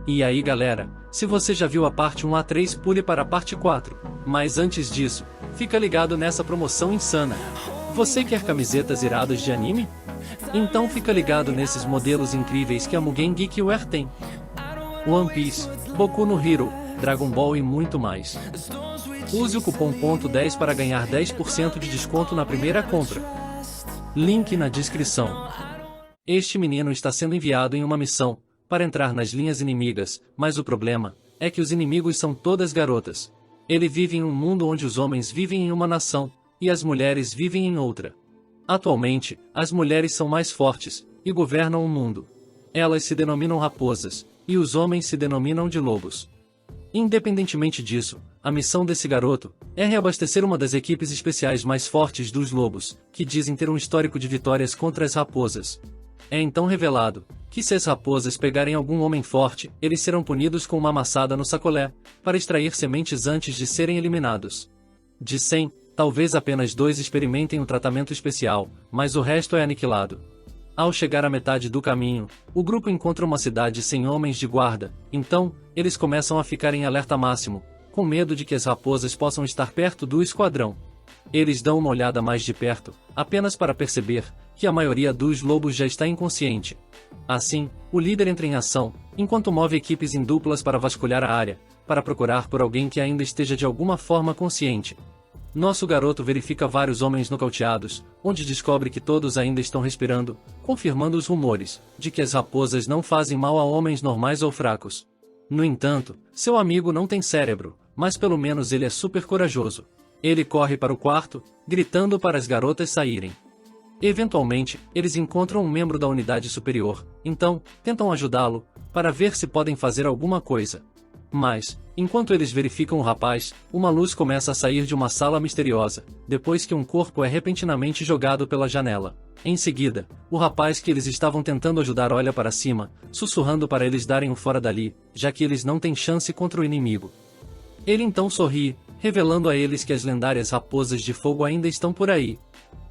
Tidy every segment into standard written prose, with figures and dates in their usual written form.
E aí galera, se você já viu a parte 1A3 pule para a parte 4. Mas antes disso, fica ligado nessa promoção insana. Você quer camisetas iradas de anime? Então fica ligado nesses modelos incríveis que a Mugen Geek Wear tem. One Piece, Boku no Hero, Dragon Ball e muito mais. Use o cupom PONTO10 para ganhar 10% de desconto na primeira compra. Link na descrição. Este menino está sendo enviado em uma missão, para entrar nas linhas inimigas, mas o problema é que os inimigos são todas garotas. Ele vive em um mundo onde os homens vivem em uma nação, e as mulheres vivem em outra. Atualmente, as mulheres são mais fortes, e governam o mundo. Elas se denominam raposas, e os homens se denominam de lobos. Independentemente disso, a missão desse garoto é reabastecer uma das equipes especiais mais fortes dos lobos, que dizem ter um histórico de vitórias contra as raposas. É então revelado que se as raposas pegarem algum homem forte, eles serão punidos com uma amassada no sacolé, para extrair sementes antes de serem eliminados. De 100, talvez apenas 2 experimentem um tratamento especial, mas o resto é aniquilado. Ao chegar à metade do caminho, o grupo encontra uma cidade sem homens de guarda, então, eles começam a ficar em alerta máximo, com medo de que as raposas possam estar perto do esquadrão. Eles dão uma olhada mais de perto, apenas para perceber que a maioria dos lobos já está inconsciente. Assim, o líder entra em ação, enquanto move equipes em duplas para vasculhar a área, para procurar por alguém que ainda esteja de alguma forma consciente. Nosso garoto verifica vários homens nocauteados, onde descobre que todos ainda estão respirando, confirmando os rumores de que as raposas não fazem mal a homens normais ou fracos. No entanto, seu amigo não tem cérebro, mas pelo menos ele é super corajoso. Ele corre para o quarto, gritando para as garotas saírem. Eventualmente, eles encontram um membro da unidade superior, então, tentam ajudá-lo, para ver se podem fazer alguma coisa. Mas, enquanto eles verificam o rapaz, uma luz começa a sair de uma sala misteriosa, depois que um corpo é repentinamente jogado pela janela. Em seguida, o rapaz que eles estavam tentando ajudar olha para cima, sussurrando para eles darem o fora dali, já que eles não têm chance contra o inimigo. Ele então sorri, revelando a eles que as lendárias raposas de fogo ainda estão por aí.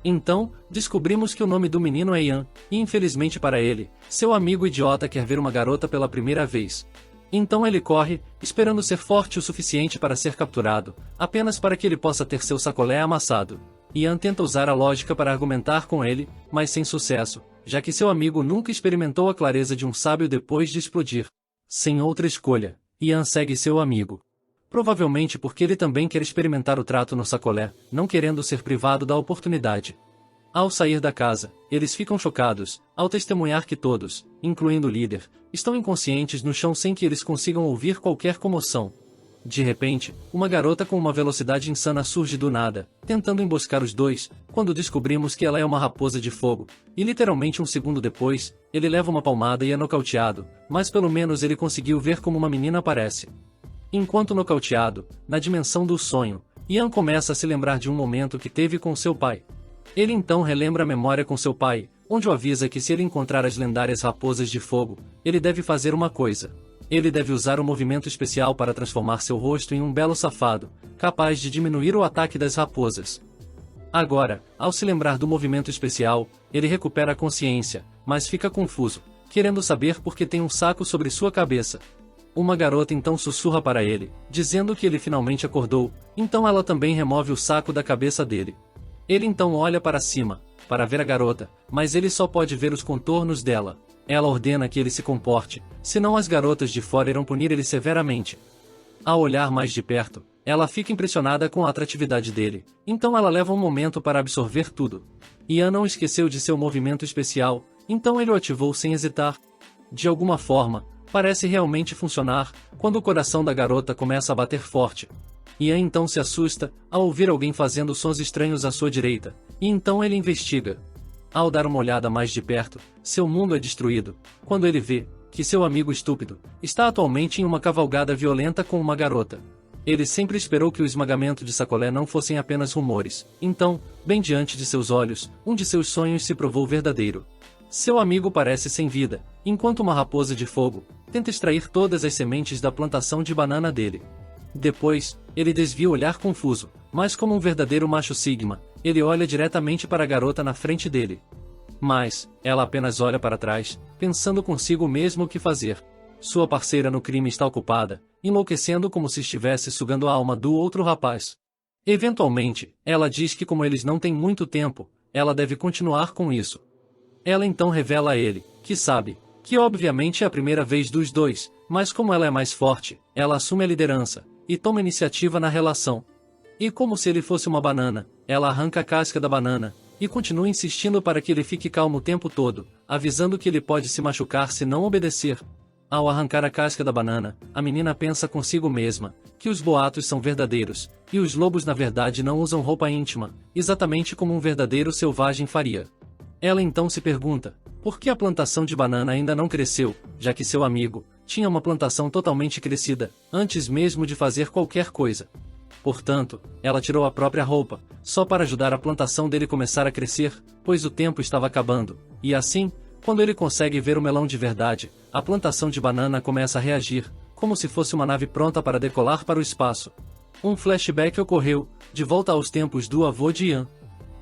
Então, descobrimos que o nome do menino é Ian, e infelizmente para ele, seu amigo idiota quer ver uma garota pela primeira vez. Então ele corre, esperando ser forte o suficiente para ser capturado, apenas para que ele possa ter seu sacolé amassado. Ian tenta usar a lógica para argumentar com ele, mas sem sucesso, já que seu amigo nunca experimentou a clareza de um sábio depois de explodir. Sem outra escolha, Ian segue seu amigo. Provavelmente porque ele também quer experimentar o trato no sacolé, não querendo ser privado da oportunidade. Ao sair da casa, eles ficam chocados, ao testemunhar que todos, incluindo o líder, estão inconscientes no chão sem que eles consigam ouvir qualquer comoção. De repente, uma garota com uma velocidade insana surge do nada, tentando emboscar os dois, quando descobrimos que ela é uma raposa de fogo, e literalmente um segundo depois, ele leva uma palmada e é nocauteado, mas pelo menos ele conseguiu ver como uma menina aparece. Enquanto nocauteado, na dimensão do sonho, Ian começa a se lembrar de um momento que teve com seu pai. Ele então relembra a memória com seu pai, onde o avisa que se ele encontrar as lendárias raposas de fogo, ele deve fazer uma coisa. Ele deve usar um movimento especial para transformar seu rosto em um belo safado, capaz de diminuir o ataque das raposas. Agora, ao se lembrar do movimento especial, ele recupera a consciência, mas fica confuso, querendo saber por que tem um saco sobre sua cabeça. Uma garota então sussurra para ele, dizendo que ele finalmente acordou, então ela também remove o saco da cabeça dele. Ele então olha para cima, para ver a garota, mas ele só pode ver os contornos dela. Ela ordena que ele se comporte, senão as garotas de fora irão punir ele severamente. Ao olhar mais de perto, ela fica impressionada com a atratividade dele, então ela leva um momento para absorver tudo. Ian não esqueceu de seu movimento especial, então ele o ativou sem hesitar. De alguma forma, parece realmente funcionar, quando o coração da garota começa a bater forte. Ian então se assusta, ao ouvir alguém fazendo sons estranhos à sua direita, e então ele investiga. Ao dar uma olhada mais de perto, seu mundo é destruído, quando ele vê que seu amigo estúpido está atualmente em uma cavalgada violenta com uma garota. Ele sempre esperou que o esmagamento de sacolé não fossem apenas rumores, então, bem diante de seus olhos, um de seus sonhos se provou verdadeiro. Seu amigo parece sem vida, enquanto uma raposa de fogo tenta extrair todas as sementes da plantação de banana dele. Depois, ele desvia o olhar confuso, mas como um verdadeiro macho sigma, ele olha diretamente para a garota na frente dele. Mas, ela apenas olha para trás, pensando consigo mesmo o que fazer. sua parceira no crime está ocupada, enlouquecendo como se estivesse sugando a alma do outro rapaz. Eventualmente, ela diz que como eles não têm muito tempo, ela deve continuar com isso. Ela então revela a ele, que sabe, que obviamente é a primeira vez dos dois, mas como ela é mais forte, ela assume a liderança, e toma iniciativa na relação. E como se ele fosse uma banana, ela arranca a casca da banana, e continua insistindo para que ele fique calmo o tempo todo, avisando que ele pode se machucar se não obedecer. Ao arrancar a casca da banana, a menina pensa consigo mesma, que os boatos são verdadeiros, e os lobos na verdade não usam roupa íntima, exatamente como um verdadeiro selvagem faria. Ela então se pergunta, por que a plantação de banana ainda não cresceu, já que seu amigo tinha uma plantação totalmente crescida, antes mesmo de fazer qualquer coisa. Portanto, ela tirou a própria roupa, só para ajudar a plantação dele começar a crescer, pois o tempo estava acabando, e assim, quando ele consegue ver o melão de verdade, a plantação de banana começa a reagir, como se fosse uma nave pronta para decolar para o espaço. Um flashback ocorreu, de volta aos tempos do avô de Ian.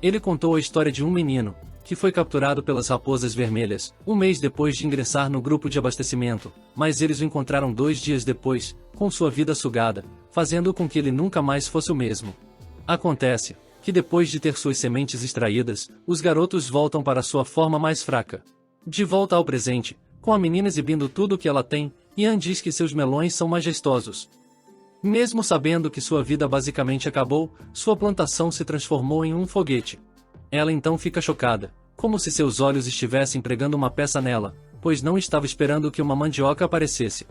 Ele contou a história de um menino, que foi capturado pelas raposas vermelhas, um mês depois de ingressar no grupo de abastecimento, mas eles o encontraram 2 dias depois, com sua vida sugada, fazendo com que ele nunca mais fosse o mesmo. Acontece que depois de ter suas sementes extraídas, os garotos voltam para sua forma mais fraca. De volta ao presente, com a menina exibindo tudo o que ela tem, Ian diz que seus melões são majestosos. Mesmo sabendo que sua vida basicamente acabou, sua plantação se transformou em um foguete. Ela então fica chocada, como se seus olhos estivessem pregando uma peça nela, pois não estava esperando que uma mandioca aparecesse.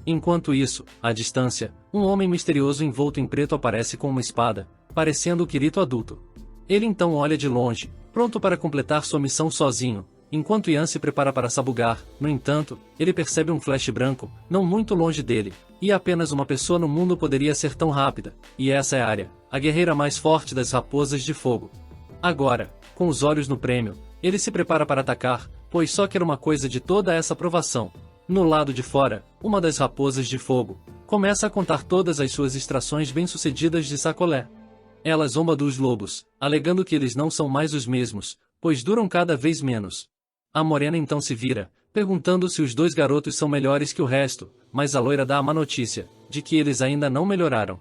Enquanto isso, à distância, um homem misterioso envolto em preto aparece com uma espada, parecendo o Kirito adulto. Ele então olha de longe, pronto para completar sua missão sozinho, enquanto Ian se prepara para sabugar. No entanto, ele percebe um flash branco, não muito longe dele, e apenas uma pessoa no mundo poderia ser tão rápida, e essa é Arya, a guerreira mais forte das raposas de fogo. Agora, com os olhos no prêmio, ele se prepara para atacar, pois só quer uma coisa de toda essa provação. No lado de fora, uma das raposas de fogo começa a contar todas as suas extrações bem-sucedidas de sacolé. Ela zomba dos lobos, alegando que eles não são mais os mesmos, pois duram cada vez menos. A morena então se vira, perguntando se os 2 garotos são melhores que o resto, mas a loira dá a má notícia, de que eles ainda não melhoraram.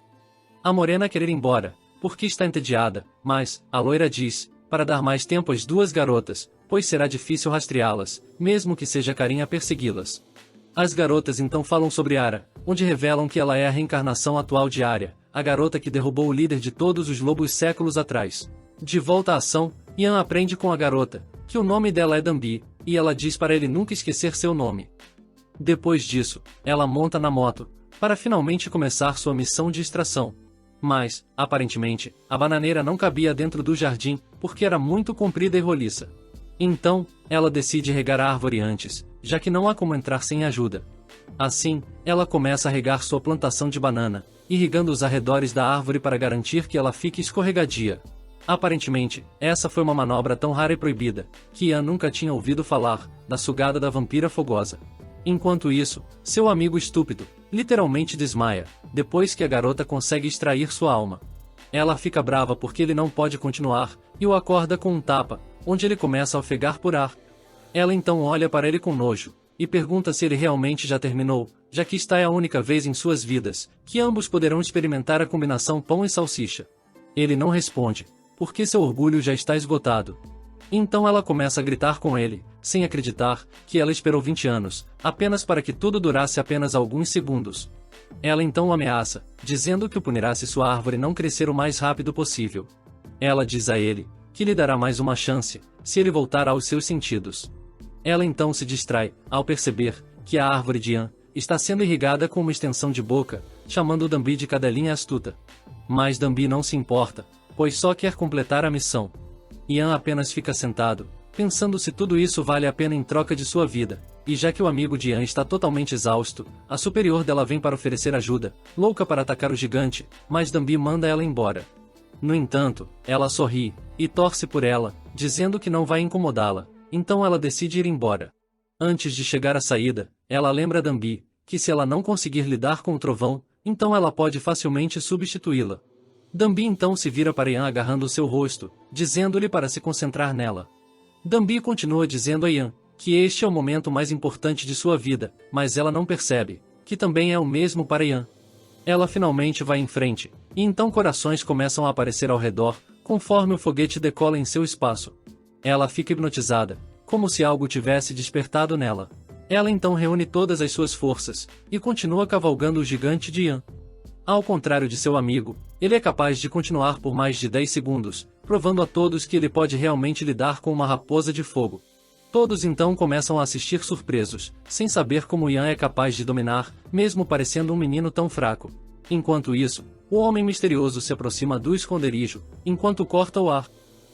A morena quer ir embora, porque está entediada, mas, a loira diz, para dar mais tempo às 2 garotas, pois será difícil rastreá-las, mesmo que seja Carinha persegui-las. As garotas então falam sobre Ara, onde revelam que ela é a reencarnação atual de Arya, a garota que derrubou o líder de todos os lobos séculos atrás. De volta à ação, Ian aprende com a garota, que o nome dela é Danby, e ela diz para ele nunca esquecer seu nome. Depois disso, ela monta na moto, para finalmente começar sua missão de extração. Mas, aparentemente, a bananeira não cabia dentro do jardim, porque era muito comprida e roliça. Então, ela decide regar a árvore antes, já que não há como entrar sem ajuda. Assim, ela começa a regar sua plantação de banana, irrigando os arredores da árvore para garantir que ela fique escorregadia. Aparentemente, essa foi uma manobra tão rara e proibida, que Ian nunca tinha ouvido falar, da sugada da vampira fogosa. Enquanto isso, seu amigo estúpido, literalmente desmaia, depois que a garota consegue extrair sua alma. Ela fica brava porque ele não pode continuar, e o acorda com um tapa, onde ele começa a ofegar por ar. Ela então olha para ele com nojo, e pergunta se ele realmente já terminou, já que esta é a única vez em suas vidas, que ambos poderão experimentar a combinação pão e salsicha. Ele não responde, porque seu orgulho já está esgotado. Então ela começa a gritar com ele, sem acreditar, que ela esperou 20 anos, apenas para que tudo durasse apenas alguns segundos. Ela então o ameaça, dizendo que o punirá se sua árvore não crescer o mais rápido possível. Ela diz a ele, que lhe dará mais uma chance, se ele voltar aos seus sentidos. Ela então se distrai, ao perceber, que a árvore de Ian está sendo irrigada com uma extensão de boca, chamando Danby de cadelinha astuta. Mas Danby não se importa, pois só quer completar a missão. Ian apenas fica sentado, pensando se tudo isso vale a pena em troca de sua vida, e já que o amigo de Ian está totalmente exausto, a superior dela vem para oferecer ajuda, louca para atacar o gigante, mas Danby manda ela embora. No entanto, ela sorri, e torce por ela, dizendo que não vai incomodá-la, então ela decide ir embora. Antes de chegar à saída, ela lembra Danby, que se ela não conseguir lidar com o trovão, então ela pode facilmente substituí-la. Danby então se vira para Ian agarrando seu rosto, dizendo-lhe para se concentrar nela. Danby continua dizendo a Ian, que este é o momento mais importante de sua vida, mas ela não percebe que também é o mesmo para Yan. Ela finalmente vai em frente, e então corações começam a aparecer ao redor, conforme o foguete decola em seu espaço. Ela fica hipnotizada, como se algo tivesse despertado nela. Ela então reúne todas as suas forças, e continua cavalgando o gigante de Yan. Ao contrário de seu amigo, ele é capaz de continuar por mais de 10 segundos, provando a todos que ele pode realmente lidar com uma raposa de fogo. Todos então começam a assistir surpresos, sem saber como Yan é capaz de dominar, mesmo parecendo um menino tão fraco. Enquanto isso, o homem misterioso se aproxima do esconderijo, enquanto corta o ar.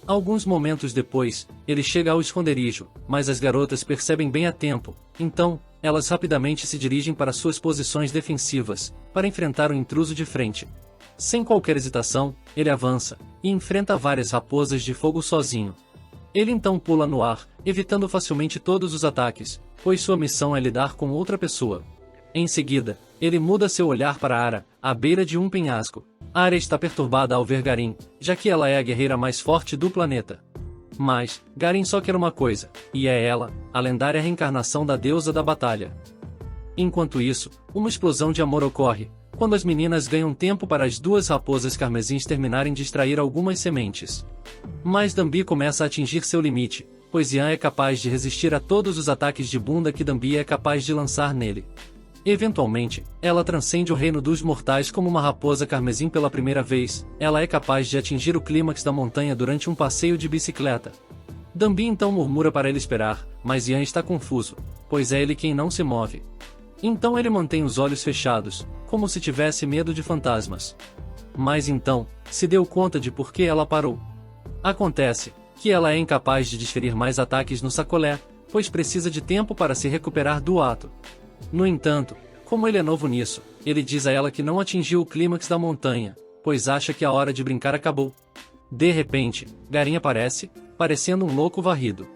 Alguns momentos depois, ele chega ao esconderijo, mas as garotas percebem bem a tempo, então, elas rapidamente se dirigem para suas posições defensivas, para enfrentar o intruso de frente. Sem qualquer hesitação, ele avança, e enfrenta várias raposas de fogo sozinho. Ele então pula no ar, evitando facilmente todos os ataques, pois sua missão é lidar com outra pessoa. Em seguida, ele muda seu olhar para Ara, à beira de um penhasco. Ara está perturbada ao ver Garin, já que ela é a guerreira mais forte do planeta. Mas, Garin só quer uma coisa, e é ela, a lendária reencarnação da deusa da batalha. Enquanto isso, uma explosão de amor ocorre, quando as meninas ganham tempo para as duas raposas carmesins terminarem de extrair algumas sementes. Mas Dambi começa a atingir seu limite, pois Yan é capaz de resistir a todos os ataques de bunda que Dambi é capaz de lançar nele. Eventualmente, ela transcende o reino dos mortais como uma raposa carmesim pela primeira vez. Ela é capaz de atingir o clímax da montanha durante um passeio de bicicleta. Dambi então murmura para ele esperar, mas Yan está confuso, pois é ele quem não se move. Então ele mantém os olhos fechados, como se tivesse medo de fantasmas. Mas então, se deu conta de por que ela parou. Acontece que ela é incapaz de desferir mais ataques no sacolé, pois precisa de tempo para se recuperar do ato. No entanto, como ele é novo nisso, ele diz a ela que não atingiu o clímax da montanha, pois acha que a hora de brincar acabou. De repente, Garin aparece, parecendo um louco varrido.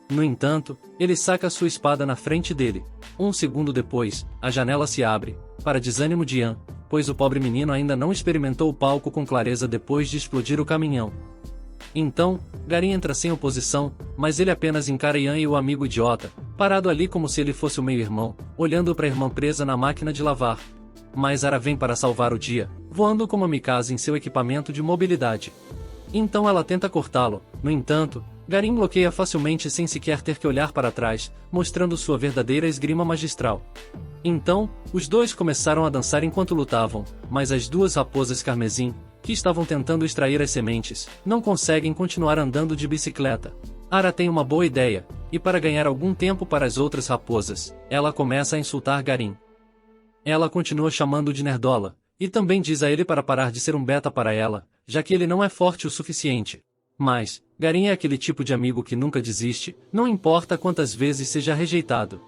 No entanto, ele saca sua espada na frente dele. Um segundo depois, a janela se abre, para desânimo de Yan, pois o pobre menino ainda não experimentou o palco com clareza depois de explodir o caminhão. Então, Garin entra sem oposição, mas ele apenas encara Yan e o amigo idiota, parado ali como se ele fosse o meio-irmão, olhando para a irmã presa na máquina de lavar. Mas Ara vem para salvar o dia, voando como a Mikasa em seu equipamento de mobilidade. Então ela tenta cortá-lo, no entanto, Garin bloqueia facilmente sem sequer ter que olhar para trás, mostrando sua verdadeira esgrima magistral. Então, os dois começaram a dançar enquanto lutavam, mas as duas raposas carmesim, que estavam tentando extrair as sementes, não conseguem continuar andando de bicicleta. Ara tem uma boa ideia, e para ganhar algum tempo para as outras raposas, ela começa a insultar Garin. Ela continua chamando de nerdola, e também diz a ele para parar de ser um beta para ela, já que ele não é forte o suficiente. Mas, Garin é aquele tipo de amigo que nunca desiste, não importa quantas vezes seja rejeitado.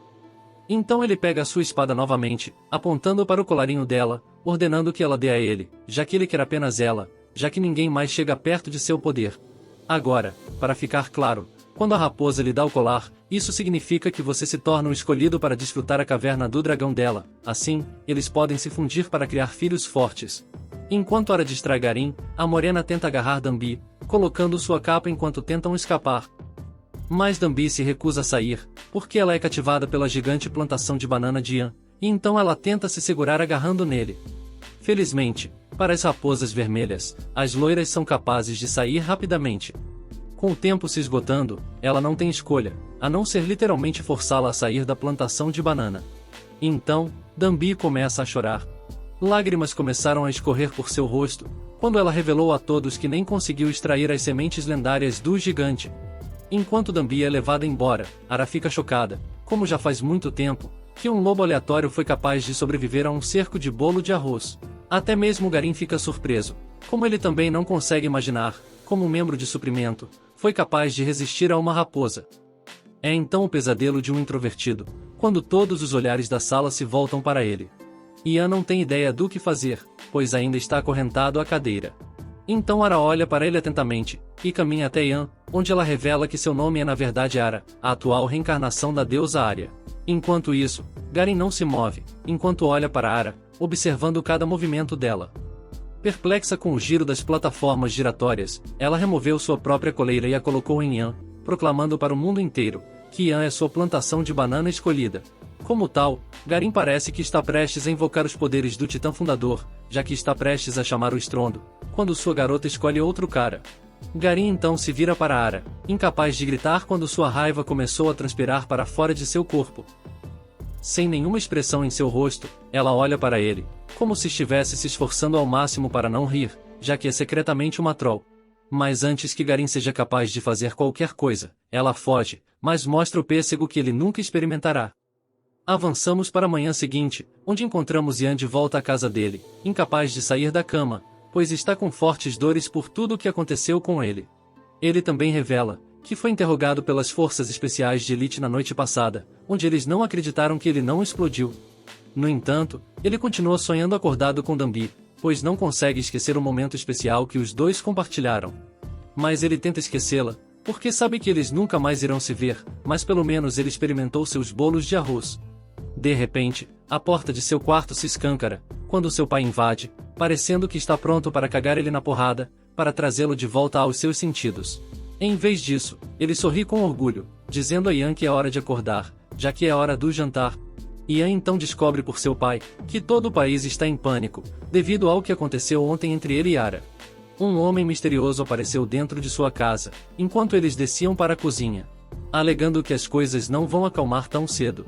Então ele pega a sua espada novamente, apontando para o colarinho dela, ordenando que ela dê a ele, já que ele quer apenas ela, já que ninguém mais chega perto de seu poder. Agora, para ficar claro, quando a raposa lhe dá o colar, isso significa que você se torna um escolhido para desfrutar a caverna do dragão dela, assim, eles podem se fundir para criar filhos fortes. Enquanto Ara distrai Garin, a morena tenta agarrar Dambi, colocando sua capa enquanto tentam escapar. Mas Dambi se recusa a sair, porque ela é cativada pela gigante plantação de banana de Yan, e então ela tenta se segurar agarrando nele. Felizmente, para as raposas vermelhas, as loiras são capazes de sair rapidamente. Com o tempo se esgotando, ela não tem escolha, a não ser literalmente forçá-la a sair da plantação de banana. Então, Dambi começa a chorar. Lágrimas começaram a escorrer por seu rosto, quando ela revelou a todos que nem conseguiu extrair as sementes lendárias do gigante. Enquanto Dambi é levada embora, Ara fica chocada, como já faz muito tempo, que um lobo aleatório foi capaz de sobreviver a um cerco de bolo de arroz. Até mesmo Garin fica surpreso, como ele também não consegue imaginar, como um membro de suprimento, foi capaz de resistir a uma raposa. É então o pesadelo de um introvertido, quando todos os olhares da sala se voltam para ele. Yan não tem ideia do que fazer, pois ainda está acorrentado à cadeira. Então Ara olha para ele atentamente, e caminha até Yan, onde ela revela que seu nome é na verdade Ara, a atual reencarnação da deusa Arya. Enquanto isso, Garin não se move, enquanto olha para Ara, observando cada movimento dela. Perplexa com o giro das plataformas giratórias, ela removeu sua própria coleira e a colocou em Yan, proclamando para o mundo inteiro, que Ian é sua plantação de banana escolhida. Como tal, Garin parece que está prestes a invocar os poderes do Titã Fundador, já que está prestes a chamar o estrondo, quando sua garota escolhe outro cara. Garin então se vira para Ara, incapaz de gritar quando sua raiva começou a transpirar para fora de seu corpo. Sem nenhuma expressão em seu rosto, ela olha para ele, como se estivesse se esforçando ao máximo para não rir, já que é secretamente uma troll. Mas antes que Garin seja capaz de fazer qualquer coisa, ela foge, mas mostra o pêssego que ele nunca experimentará. Avançamos para a manhã seguinte, onde encontramos Ian de volta à casa dele, incapaz de sair da cama, pois está com fortes dores por tudo o que aconteceu com ele. Ele também revela que foi interrogado pelas forças especiais de elite na noite passada, onde eles não acreditaram que ele não explodiu. No entanto, ele continua sonhando acordado com Danbi, pois não consegue esquecer o momento especial que os dois compartilharam. Mas ele tenta esquecê-la, porque sabe que eles nunca mais irão se ver, mas pelo menos ele experimentou seus bolos de arroz. De repente, a porta de seu quarto se escancara, quando seu pai invade, parecendo que está pronto para cagar ele na porrada, para trazê-lo de volta aos seus sentidos. Em vez disso, ele sorri com orgulho, dizendo a Ian que é hora de acordar, já que é hora do jantar. Ian então descobre por seu pai, que todo o país está em pânico, devido ao que aconteceu ontem entre ele e Ara. Um homem misterioso apareceu dentro de sua casa, enquanto eles desciam para a cozinha, alegando que as coisas não vão acalmar tão cedo.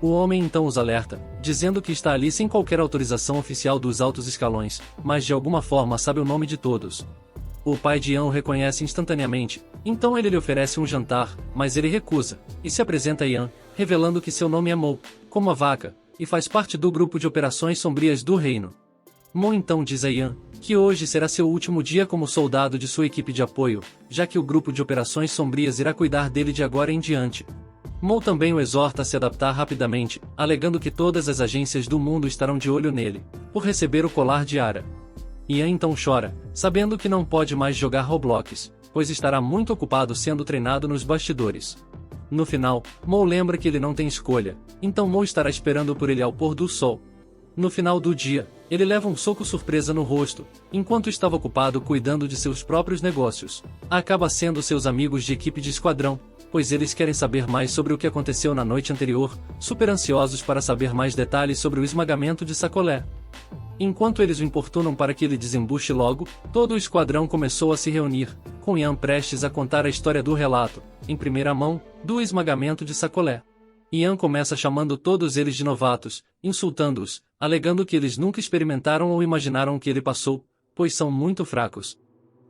O homem então os alerta, dizendo que está ali sem qualquer autorização oficial dos altos escalões, mas de alguma forma sabe o nome de todos. O pai de Ian o reconhece instantaneamente, então ele lhe oferece um jantar, mas ele recusa, e se apresenta a Ian, revelando que seu nome é Mo, como a vaca, e faz parte do grupo de operações sombrias do reino. Mo então diz a Ian que hoje será seu último dia como soldado de sua equipe de apoio, já que o grupo de operações sombrias irá cuidar dele de agora em diante. Mo também o exorta a se adaptar rapidamente, alegando que todas as agências do mundo estarão de olho nele, por receber o colar de Ara. Ian então chora, sabendo que não pode mais jogar Roblox, pois estará muito ocupado sendo treinado nos bastidores. No final, Mo lembra que ele não tem escolha, então Mo estará esperando por ele ao pôr do sol. No final do dia, ele leva um soco surpresa no rosto, enquanto estava ocupado cuidando de seus próprios negócios. Acaba sendo seus amigos de equipe de esquadrão, pois eles querem saber mais sobre o que aconteceu na noite anterior, super ansiosos para saber mais detalhes sobre o esmagamento de Sacolé. Enquanto eles o importunam para que ele desembuche logo, todo o esquadrão começou a se reunir, com Ian prestes a contar a história do relato, em primeira mão, do esmagamento de Sacolé. Ian começa chamando todos eles de novatos, insultando-os, alegando que eles nunca experimentaram ou imaginaram o que ele passou, pois são muito fracos.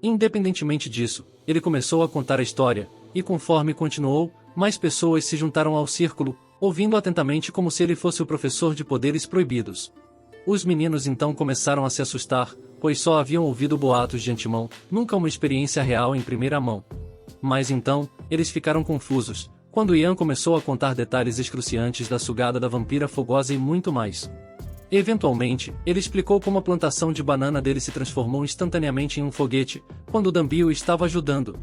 Independentemente disso, ele começou a contar a história, e conforme continuou, mais pessoas se juntaram ao círculo, ouvindo atentamente como se ele fosse o professor de poderes proibidos. Os meninos então começaram a se assustar, pois só haviam ouvido boatos de antemão, nunca uma experiência real em primeira mão. Mas então, eles ficaram confusos, quando Ian começou a contar detalhes excruciantes da sugada da vampira fogosa e muito mais. Eventualmente, ele explicou como a plantação de banana dele se transformou instantaneamente em um foguete, quando Danbi o estava ajudando.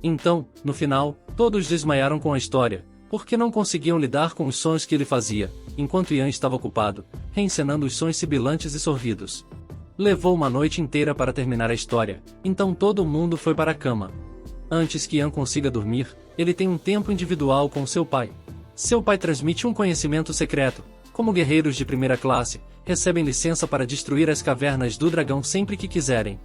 Então, no final, todos desmaiaram com a história, porque não conseguiam lidar com os sons que ele fazia, enquanto Ian estava ocupado, reencenando os sons sibilantes e sorvidos. Levou uma noite inteira para terminar a história, então todo mundo foi para a cama. Antes que Ian consiga dormir, ele tem um tempo individual com seu pai. Seu pai transmite um conhecimento secreto. Como guerreiros de primeira classe, recebem licença para destruir as cavernas do dragão sempre que quiserem.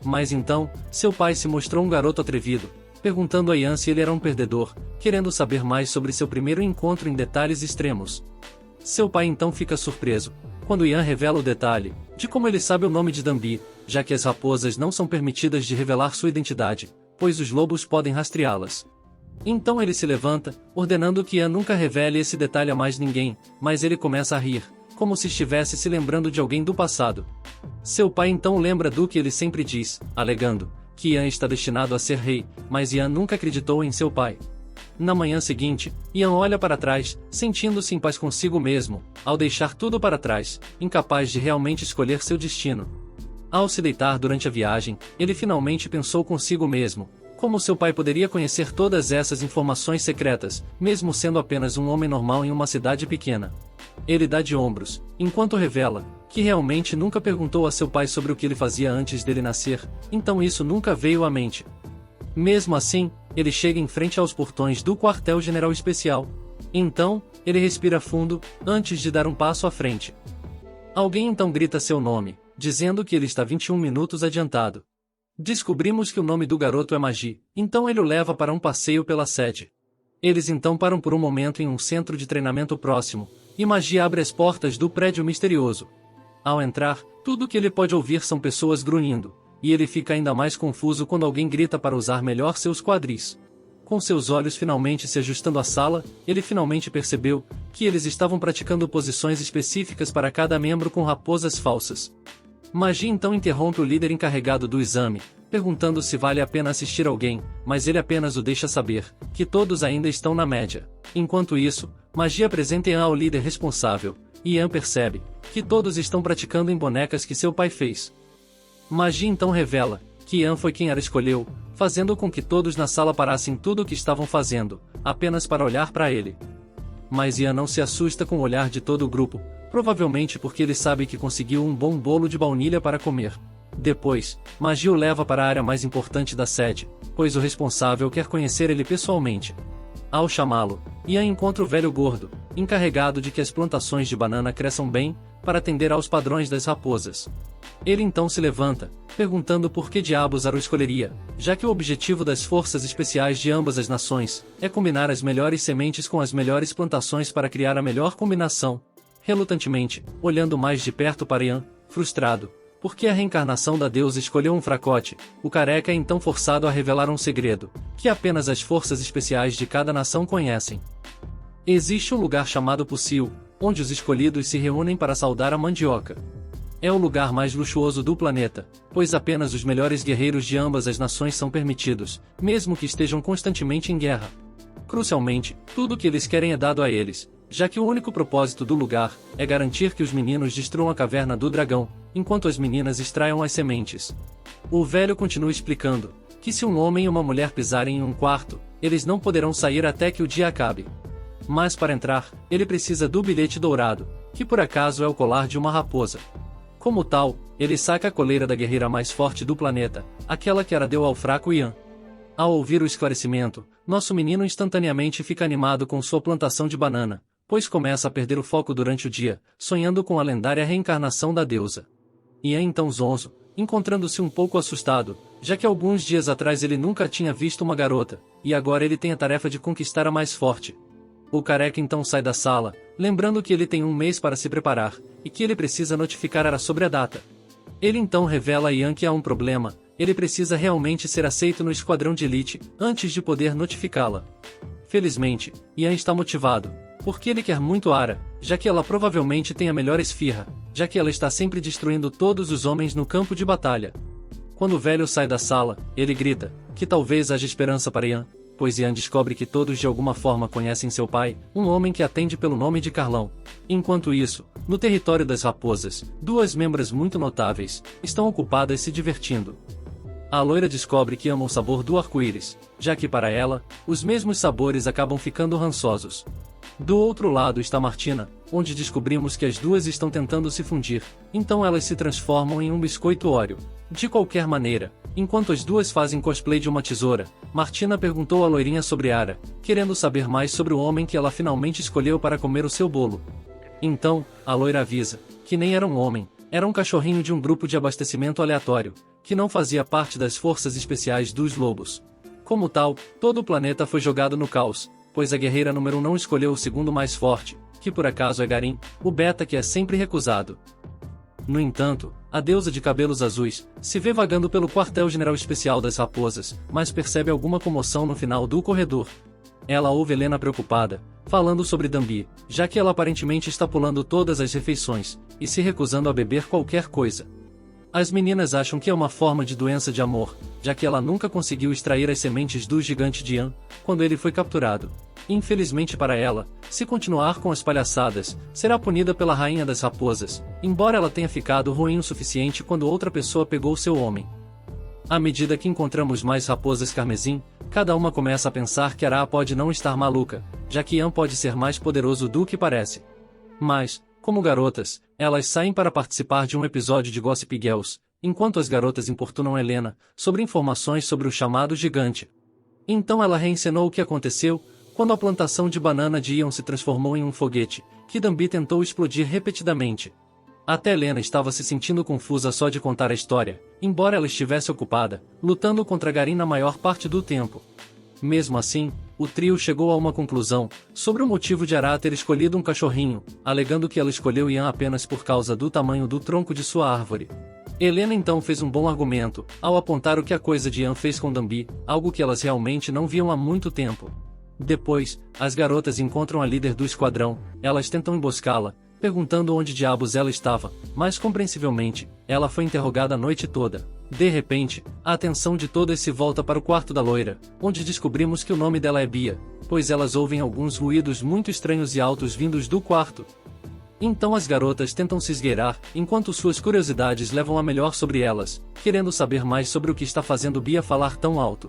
Mas então, seu pai se mostrou um garoto atrevido, perguntando a Ian se ele era um perdedor, querendo saber mais sobre seu primeiro encontro em detalhes extremos. Seu pai então fica surpreso, quando Ian revela o detalhe, de como ele sabe o nome de Danbi, já que as raposas não são permitidas de revelar sua identidade, pois os lobos podem rastreá-las. Então ele se levanta, ordenando que Ian nunca revele esse detalhe a mais ninguém, mas ele começa a rir, como se estivesse se lembrando de alguém do passado. Seu pai então lembra do que ele sempre diz, alegando que Ian está destinado a ser rei, mas Ian nunca acreditou em seu pai. Na manhã seguinte, Ian olha para trás, sentindo-se em paz consigo mesmo, ao deixar tudo para trás, incapaz de realmente escolher seu destino. Ao se deitar durante a viagem, ele finalmente pensou consigo mesmo, como seu pai poderia conhecer todas essas informações secretas, mesmo sendo apenas um homem normal em uma cidade pequena. Ele dá de ombros, enquanto revela que realmente nunca perguntou a seu pai sobre o que ele fazia antes dele nascer, então isso nunca veio à mente. Mesmo assim, ele chega em frente aos portões do quartel-general especial. Então, ele respira fundo, antes de dar um passo à frente. Alguém então grita seu nome, dizendo que ele está 21 minutos adiantado. Descobrimos que o nome do garoto é Magi, então ele o leva para um passeio pela sede. Eles então param por um momento em um centro de treinamento próximo, e Magi abre as portas do prédio misterioso. Ao entrar, tudo que ele pode ouvir são pessoas grunhindo, e ele fica ainda mais confuso quando alguém grita para usar melhor seus quadris. Com seus olhos finalmente se ajustando à sala, ele finalmente percebeu que eles estavam praticando posições específicas para cada membro com raposas falsas. Magi então interrompe o líder encarregado do exame, perguntando se vale a pena assistir alguém, mas ele apenas o deixa saber que todos ainda estão na média. Enquanto isso, Magi apresenta Ian ao líder responsável, e Ian percebe que todos estão praticando em bonecas que seu pai fez. Magi então revela que Ian foi quem ela escolheu, fazendo com que todos na sala parassem tudo o que estavam fazendo, apenas para olhar para ele. Mas Ian não se assusta com o olhar de todo o grupo, provavelmente porque ele sabe que conseguiu um bom bolo de baunilha para comer. Depois, Magi o leva para a área mais importante da sede, pois o responsável quer conhecer ele pessoalmente. Ao chamá-lo, Ian encontra o velho gordo, encarregado de que as plantações de banana cresçam bem, para atender aos padrões das raposas. Ele então se levanta, perguntando por que diabos Aro escolheria, já que o objetivo das forças especiais de ambas as nações é combinar as melhores sementes com as melhores plantações para criar a melhor combinação. Relutantemente, olhando mais de perto para Ian, frustrado, porque a reencarnação da deusa escolheu um fracote, o careca é então forçado a revelar um segredo, que apenas as forças especiais de cada nação conhecem. Existe um lugar chamado Pucil, onde os escolhidos se reúnem para saudar a mandioca. É o lugar mais luxuoso do planeta, pois apenas os melhores guerreiros de ambas as nações são permitidos, mesmo que estejam constantemente em guerra. Crucialmente, tudo o que eles querem é dado a eles, já que o único propósito do lugar é garantir que os meninos destruam a caverna do dragão, enquanto as meninas extraiam as sementes. O velho continua explicando que se um homem e uma mulher pisarem em um quarto, eles não poderão sair até que o dia acabe. Mas para entrar, ele precisa do bilhete dourado, que por acaso é o colar de uma raposa. Como tal, ele saca a coleira da guerreira mais forte do planeta, aquela que Ara deu ao fraco Ian. Ao ouvir o esclarecimento, nosso menino instantaneamente fica animado com sua plantação de banana, pois começa a perder o foco durante o dia, sonhando com a lendária reencarnação da deusa. Ian então zonzo, encontrando-se um pouco assustado, já que alguns dias atrás ele nunca tinha visto uma garota, e agora ele tem a tarefa de conquistar a mais forte. O careca então sai da sala, lembrando que ele tem um mês para se preparar, e que ele precisa notificar Ara sobre a data. Ele então revela a Ian que há um problema, ele precisa realmente ser aceito no esquadrão de elite, antes de poder notificá-la. Felizmente, Ian está motivado, porque ele quer muito Ara, já que ela provavelmente tem a melhor esfirra, já que ela está sempre destruindo todos os homens no campo de batalha. Quando o velho sai da sala, ele grita que talvez haja esperança para Ian, pois Ian descobre que todos de alguma forma conhecem seu pai, um homem que atende pelo nome de Carlão. Enquanto isso, no território das raposas, duas membras muito notáveis estão ocupadas se divertindo. A loira descobre que ama o sabor do arco-íris, já que para ela, os mesmos sabores acabam ficando rançosos. Do outro lado está Martina, onde descobrimos que as duas estão tentando se fundir, então elas se transformam em um biscoito Oreo. De qualquer maneira, enquanto as duas fazem cosplay de uma tesoura, Martina perguntou à loirinha sobre Ara, querendo saber mais sobre o homem que ela finalmente escolheu para comer o seu bolo. Então, a loira avisa que nem era um homem, era um cachorrinho de um grupo de abastecimento aleatório, que não fazia parte das forças especiais dos lobos. Como tal, todo o planeta foi jogado no caos, pois a guerreira número 1 não escolheu o segundo mais forte, que por acaso é Garim, o beta que é sempre recusado. No entanto, a deusa de cabelos azuis se vê vagando pelo quartel-general especial das raposas, mas percebe alguma comoção no final do corredor. Ela ouve Helena preocupada, falando sobre Dambi, já que ela aparentemente está pulando todas as refeições, e se recusando a beber qualquer coisa. As meninas acham que é uma forma de doença de amor, já que ela nunca conseguiu extrair as sementes do gigante de Ian, quando ele foi capturado. Infelizmente para ela, se continuar com as palhaçadas, será punida pela rainha das raposas, embora ela tenha ficado ruim o suficiente quando outra pessoa pegou seu homem. À medida que encontramos mais raposas carmesim, cada uma começa a pensar que Ara pode não estar maluca, já que Ian pode ser mais poderoso do que parece. Mas, como garotas, elas saem para participar de um episódio de Gossip Girls, enquanto as garotas importunam Helena sobre informações sobre o chamado gigante. Então ela reencenou o que aconteceu quando a plantação de banana de Ian se transformou em um foguete, que Danby tentou explodir repetidamente. Até Helena estava se sentindo confusa só de contar a história, embora ela estivesse ocupada, lutando contra Garin na maior parte do tempo. Mesmo assim, o trio chegou a uma conclusão sobre o motivo de Ara ter escolhido um cachorrinho, alegando que ela escolheu Ian apenas por causa do tamanho do tronco de sua árvore. Helena então fez um bom argumento, ao apontar o que a coisa de Ian fez com Danby, algo que elas realmente não viam há muito tempo. Depois, as garotas encontram a líder do esquadrão, elas tentam emboscá-la, perguntando onde diabos ela estava, mas compreensivelmente, ela foi interrogada a noite toda. De repente, a atenção de todas se volta para o quarto da loira, onde descobrimos que o nome dela é Bia, pois elas ouvem alguns ruídos muito estranhos e altos vindos do quarto. Então as garotas tentam se esgueirar, enquanto suas curiosidades levam a melhor sobre elas, querendo saber mais sobre o que está fazendo Bia falar tão alto.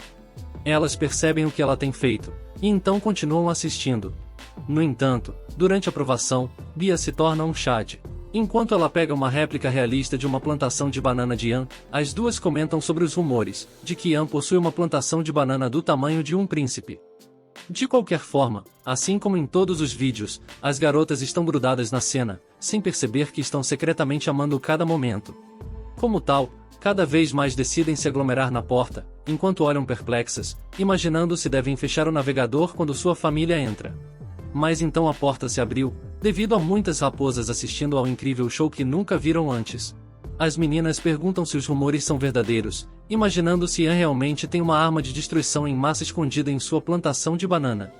Elas percebem o que ela tem feito, e então continuam assistindo. No entanto, durante a provação, Bia se torna um Chad. Enquanto ela pega uma réplica realista de uma plantação de banana de Ian, as duas comentam sobre os rumores de que Ian possui uma plantação de banana do tamanho de um príncipe. De qualquer forma, assim como em todos os vídeos, as garotas estão grudadas na cena, sem perceber que estão secretamente amando cada momento. Como tal, cada vez mais decidem se aglomerar na porta, enquanto olham perplexas, imaginando se devem fechar o navegador quando sua família entra. Mas então a porta se abriu, devido a muitas raposas assistindo ao incrível show que nunca viram antes. As meninas perguntam se os rumores são verdadeiros, imaginando se Ian realmente tem uma arma de destruição em massa escondida em sua plantação de banana.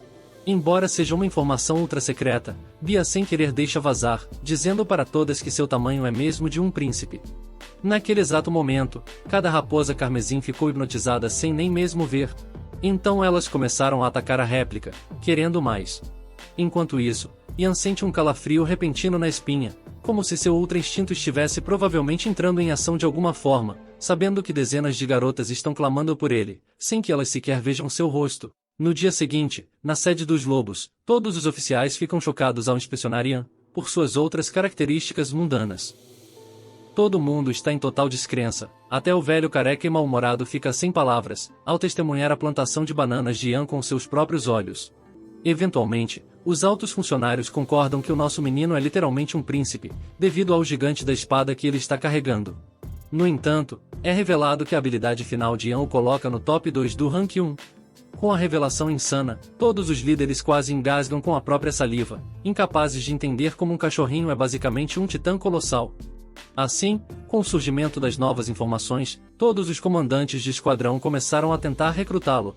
Embora seja uma informação ultra secreta, Bia sem querer deixa vazar, dizendo para todas que seu tamanho é mesmo de um príncipe. Naquele exato momento, cada raposa carmesim ficou hipnotizada sem nem mesmo ver. Então elas começaram a atacar a réplica, querendo mais. Enquanto isso, Ian sente um calafrio repentino na espinha, como se seu ultra instinto estivesse provavelmente entrando em ação de alguma forma, sabendo que dezenas de garotas estão clamando por ele, sem que elas sequer vejam seu rosto. No dia seguinte, na sede dos lobos, todos os oficiais ficam chocados ao inspecionar Ian, por suas outras características mundanas. Todo mundo está em total descrença, até o velho careca e mal-humorado fica sem palavras, ao testemunhar a plantação de bananas de Ian com seus próprios olhos. Eventualmente, os altos funcionários concordam que o nosso menino é literalmente um príncipe, devido ao gigante da espada que ele está carregando. No entanto, é revelado que a habilidade final de Ian o coloca no top 2 do rank 1. Com a revelação insana, todos os líderes quase engasgam com a própria saliva, incapazes de entender como um cachorrinho é basicamente um titã colossal. Assim, com o surgimento das novas informações, todos os comandantes de esquadrão começaram a tentar recrutá-lo.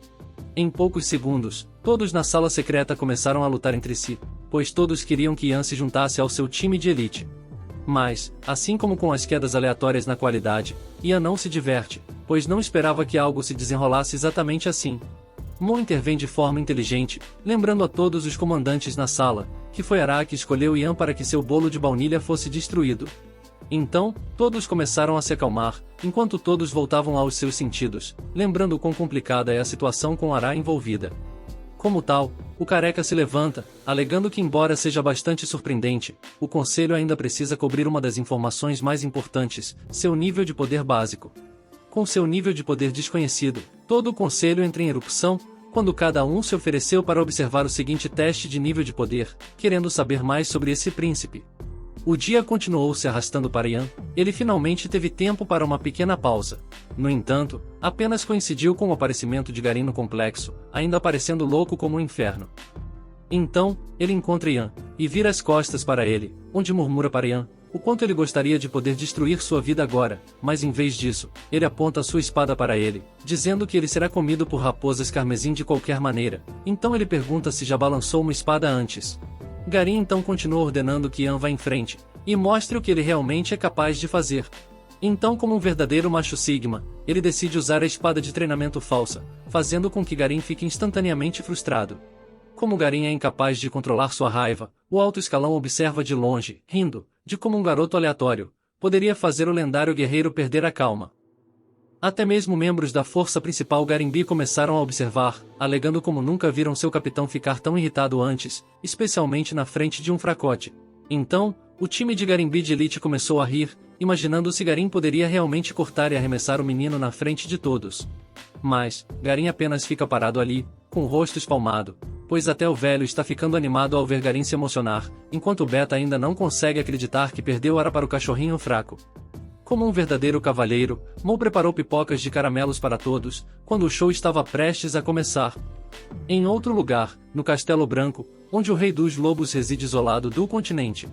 Em poucos segundos, todos na sala secreta começaram a lutar entre si, pois todos queriam que Ian se juntasse ao seu time de elite. Mas, assim como com as quedas aleatórias na qualidade, Ian não se diverte, pois não esperava que algo se desenrolasse exatamente assim. Mo intervém de forma inteligente, lembrando a todos os comandantes na sala, que foi Ara que escolheu Ian para que seu bolo de baunilha fosse destruído. Então, todos começaram a se acalmar, enquanto todos voltavam aos seus sentidos, lembrando quão complicada é a situação com Ara envolvida. Como tal, o careca se levanta, alegando que embora seja bastante surpreendente, o conselho ainda precisa cobrir uma das informações mais importantes, seu nível de poder básico. Com seu nível de poder desconhecido, todo o conselho entra em erupção, quando cada um se ofereceu para observar o seguinte teste de nível de poder, querendo saber mais sobre esse príncipe. O dia continuou se arrastando para Ian, ele finalmente teve tempo para uma pequena pausa. No entanto, apenas coincidiu com o aparecimento de Garin no complexo, ainda parecendo louco como o inferno. Então, ele encontra Ian, e vira as costas para ele, onde murmura para Ian, o quanto ele gostaria de poder destruir sua vida agora, mas em vez disso, ele aponta sua espada para ele, dizendo que ele será comido por raposas carmesim de qualquer maneira. Então ele pergunta se já balançou uma espada antes. Garin então continua ordenando que Ian vá em frente, e mostre o que ele realmente é capaz de fazer. Então, como um verdadeiro macho Sigma, ele decide usar a espada de treinamento falsa, fazendo com que Garin fique instantaneamente frustrado. Como Garin é incapaz de controlar sua raiva, o alto escalão observa de longe, rindo, de como um garoto aleatório poderia fazer o lendário guerreiro perder a calma. Até mesmo membros da força principal Garimbi começaram a observar, alegando como nunca viram seu capitão ficar tão irritado antes, especialmente na frente de um fracote. Então, o time de Garimbi de elite começou a rir, imaginando se Garin poderia realmente cortar e arremessar o menino na frente de todos. Mas, Garin apenas fica parado ali, com o rosto espalmado, pois até o velho está ficando animado ao ver Garin se emocionar, enquanto Beta ainda não consegue acreditar que perdeu Ara para o cachorrinho fraco. Como um verdadeiro cavalheiro, Mo preparou pipocas de caramelos para todos, quando o show estava prestes a começar. Em outro lugar, no Castelo Branco, onde o rei dos lobos reside isolado do continente.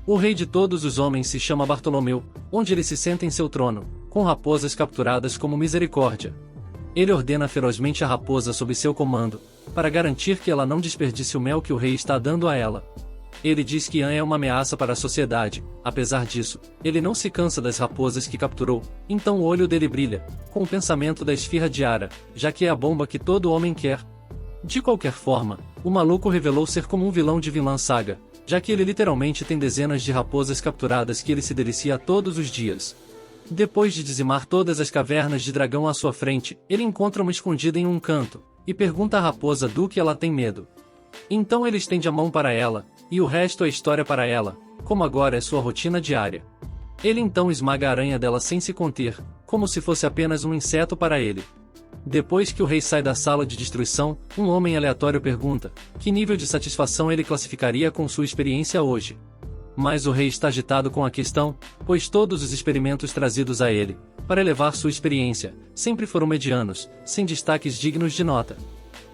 O rei de todos os homens se chama Bartolomeu, onde ele se senta em seu trono, com raposas capturadas como misericórdia. Ele ordena ferozmente a raposa sob seu comando, para garantir que ela não desperdice o mel que o rei está dando a ela. Ele diz que Ian é uma ameaça para a sociedade. Apesar disso, ele não se cansa das raposas que capturou, então o olho dele brilha, com o pensamento da esfirra de Ara, já que é a bomba que todo homem quer. De qualquer forma, o maluco revelou ser como um vilão de Vinland Saga, já que ele literalmente tem dezenas de raposas capturadas que ele se delicia todos os dias. Depois de dizimar todas as cavernas de dragão à sua frente, ele encontra uma escondida em um canto, e pergunta à raposa do que ela tem medo. Então ele estende a mão para ela, e o resto é história para ela, como agora é sua rotina diária. Ele então esmaga a aranha dela sem se conter, como se fosse apenas um inseto para ele. Depois que o rei sai da sala de destruição, um homem aleatório pergunta, que nível de satisfação ele classificaria com sua experiência hoje. Mas o rei está agitado com a questão, pois todos os experimentos trazidos a ele, para elevar sua experiência, sempre foram medianos, sem destaques dignos de nota.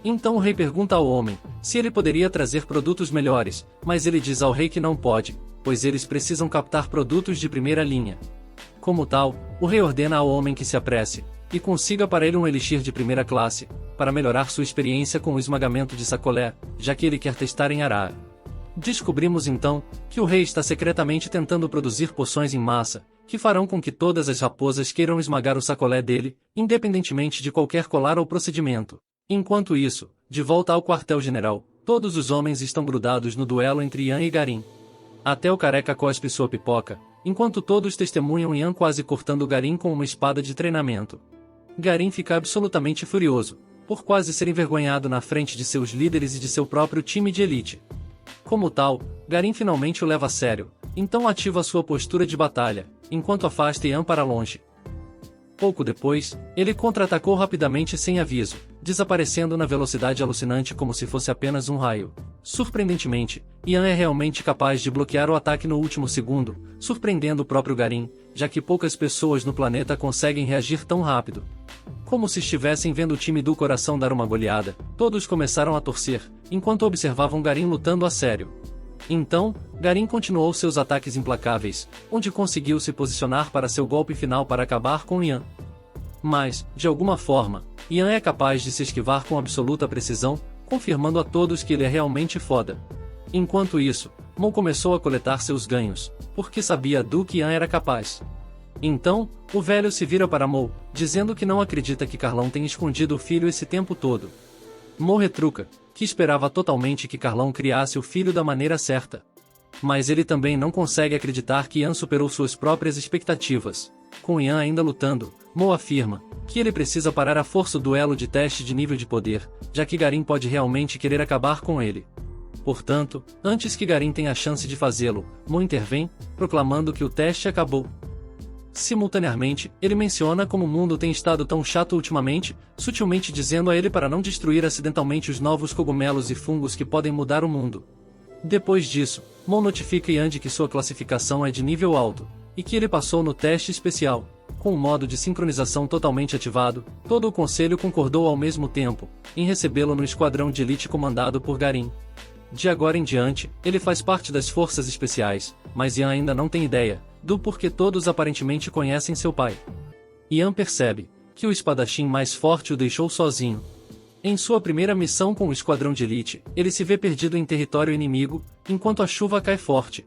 Então o rei pergunta ao homem, se ele poderia trazer produtos melhores, mas ele diz ao rei que não pode, pois eles precisam captar produtos de primeira linha. Como tal, o rei ordena ao homem que se apresse, e consiga para ele um elixir de primeira classe, para melhorar sua experiência com o esmagamento de sacolé, já que ele quer testar em Araa. Descobrimos então, que o rei está secretamente tentando produzir poções em massa, que farão com que todas as raposas queiram esmagar o sacolé dele, independentemente de qualquer colar ou procedimento. Enquanto isso, de volta ao quartel-general, todos os homens estão grudados no duelo entre Ian e Garin. Até o careca cospe sua pipoca, enquanto todos testemunham Ian quase cortando Garin com uma espada de treinamento. Garin fica absolutamente furioso, por quase ser envergonhado na frente de seus líderes e de seu próprio time de elite. Como tal, Garin finalmente o leva a sério, então ativa sua postura de batalha, enquanto afasta Ian para longe. Pouco depois, ele contra-atacou rapidamente sem aviso, desaparecendo na velocidade alucinante como se fosse apenas um raio. Surpreendentemente, Ian é realmente capaz de bloquear o ataque no último segundo, surpreendendo o próprio Garin, já que poucas pessoas no planeta conseguem reagir tão rápido. Como se estivessem vendo o time do coração dar uma goleada, todos começaram a torcer, enquanto observavam Garin lutando a sério. Então, Garin continuou seus ataques implacáveis, onde conseguiu se posicionar para seu golpe final para acabar com Ian. Mas, de alguma forma, Ian é capaz de se esquivar com absoluta precisão, confirmando a todos que ele é realmente foda. Enquanto isso, Mo começou a coletar seus ganhos, porque sabia do que Ian era capaz. Então, o velho se vira para Mo, dizendo que não acredita que Carlão tenha escondido o filho esse tempo todo. Mo retruca, que esperava totalmente que Carlão criasse o filho da maneira certa. Mas ele também não consegue acreditar que Ian superou suas próprias expectativas. Com Ian ainda lutando, Mo afirma que ele precisa parar a força do duelo de teste de nível de poder, já que Garin pode realmente querer acabar com ele. Portanto, antes que Garin tenha a chance de fazê-lo, Mo intervém, proclamando que o teste acabou. Simultaneamente, ele menciona como o mundo tem estado tão chato ultimamente, sutilmente dizendo a ele para não destruir acidentalmente os novos cogumelos e fungos que podem mudar o mundo. Depois disso, Mo notifica Ian de que sua classificação é de nível alto, e que ele passou no teste especial. Com o modo de sincronização totalmente ativado, todo o conselho concordou ao mesmo tempo, em recebê-lo no esquadrão de elite comandado por Garin. De agora em diante, ele faz parte das forças especiais, mas Ian ainda não tem ideia do porquê todos aparentemente conhecem seu pai. Ian percebe que o espadachim mais forte o deixou sozinho. Em sua primeira missão com o esquadrão de elite, ele se vê perdido em território inimigo, enquanto a chuva cai forte.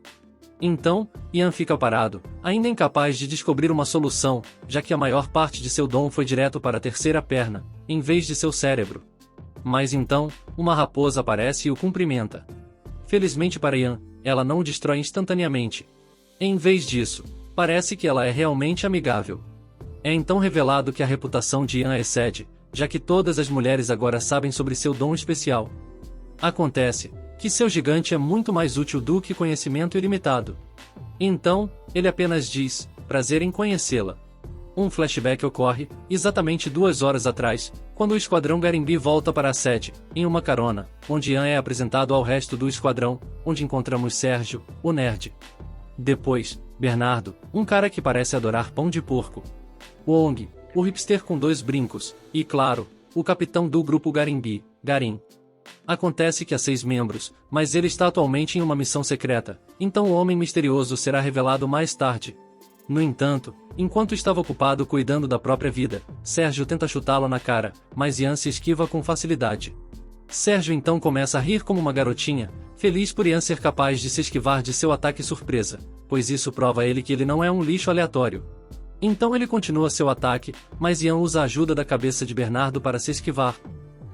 Então, Ian fica parado, ainda incapaz de descobrir uma solução, já que a maior parte de seu dom foi direto para a terceira perna, em vez de seu cérebro. Mas então, uma raposa aparece e o cumprimenta. Felizmente para Ian, ela não o destrói instantaneamente. Em vez disso, parece que ela é realmente amigável. É então revelado que a reputação de Ian excede, já que todas as mulheres agora sabem sobre seu dom especial. Acontece que seu gigante é muito mais útil do que conhecimento ilimitado. Então, ele apenas diz prazer em conhecê-la. Um flashback ocorre, exatamente 2 horas atrás, quando o Esquadrão Garimbi volta para a sede, em uma carona, onde Ian é apresentado ao resto do esquadrão, onde encontramos Sérgio, o nerd. Depois, Bernardo, um cara que parece adorar pão de porco. Wong, o hipster com 2 brincos, e claro, o capitão do grupo Garimbi, Garim. Acontece que há 6 membros, mas ele está atualmente em uma missão secreta, então o homem misterioso será revelado mais tarde. No entanto, enquanto estava ocupado cuidando da própria vida, Sérgio tenta chutá-lo na cara, mas Ian se esquiva com facilidade. Sérgio então começa a rir como uma garotinha, feliz por Ian ser capaz de se esquivar de seu ataque surpresa, pois isso prova a ele que ele não é um lixo aleatório. Então ele continua seu ataque, mas Ian usa a ajuda da cabeça de Bernardo para se esquivar.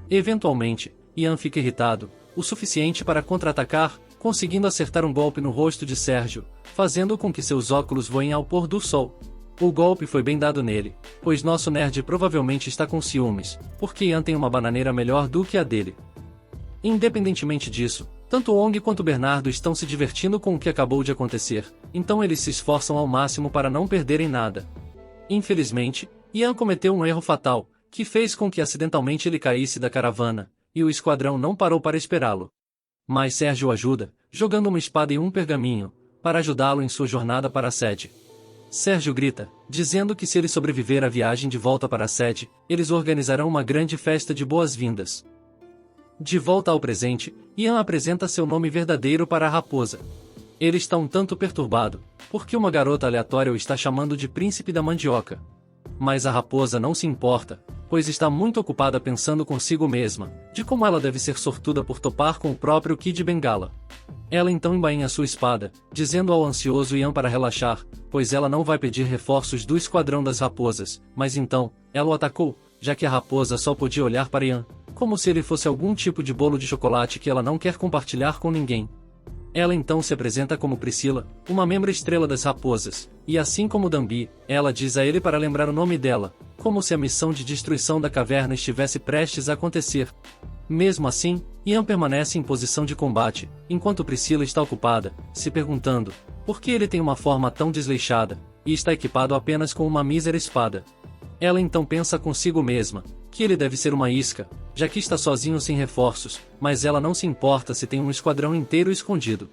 Eventualmente, Ian fica irritado, o suficiente para contra-atacar, conseguindo acertar um golpe no rosto de Sérgio, fazendo com que seus óculos voem ao pôr do sol. O golpe foi bem dado nele, pois nosso nerd provavelmente está com ciúmes, porque Ian tem uma bananeira melhor do que a dele. Independentemente disso, tanto Wong quanto Bernardo estão se divertindo com o que acabou de acontecer, então eles se esforçam ao máximo para não perderem nada. Infelizmente, Ian cometeu um erro fatal, que fez com que acidentalmente ele caísse da caravana, e o esquadrão não parou para esperá-lo. Mas Sérgio ajuda, jogando uma espada e um pergaminho, para ajudá-lo em sua jornada para a sede. Sérgio grita, dizendo que se ele sobreviver à viagem de volta para a sede, eles organizarão uma grande festa de boas-vindas. De volta ao presente, Ian apresenta seu nome verdadeiro para a raposa. Ele está um tanto perturbado, porque uma garota aleatória o está chamando de Príncipe da Mandioca. Mas a raposa não se importa, pois está muito ocupada pensando consigo mesma, de como ela deve ser sortuda por topar com o próprio Kid Bengala. Ela então embainha sua espada, dizendo ao ansioso Ian para relaxar, pois ela não vai pedir reforços do Esquadrão das Raposas, mas então, ela o atacou, já que a raposa só podia olhar para Ian, como se ele fosse algum tipo de bolo de chocolate que ela não quer compartilhar com ninguém. Ela então se apresenta como Priscila, uma membro estrela das raposas, e assim como Dambi, ela diz a ele para lembrar o nome dela, como se a missão de destruição da caverna estivesse prestes a acontecer. Mesmo assim, Ian permanece em posição de combate, enquanto Priscila está ocupada, se perguntando, por que ele tem uma forma tão desleixada, e está equipado apenas com uma mísera espada. Ela então pensa consigo mesma, que ele deve ser uma isca, já que está sozinho sem reforços, mas ela não se importa se tem um esquadrão inteiro escondido.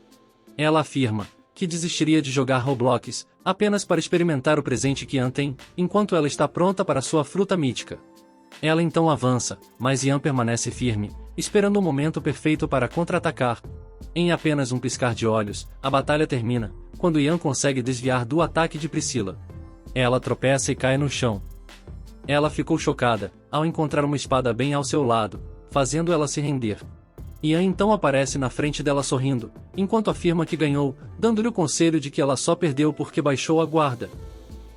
Ela afirma que desistiria de jogar Roblox, apenas para experimentar o presente que Ian tem, enquanto ela está pronta para sua fruta mítica. Ela então avança, mas Ian permanece firme, esperando o momento perfeito para contra-atacar. Em apenas um piscar de olhos, a batalha termina, quando Ian consegue desviar do ataque de Priscila. Ela tropeça e cai no chão. Ela ficou chocada, ao encontrar uma espada bem ao seu lado, fazendo ela se render. Ian então aparece na frente dela sorrindo, enquanto afirma que ganhou, dando-lhe o conselho de que ela só perdeu porque baixou a guarda.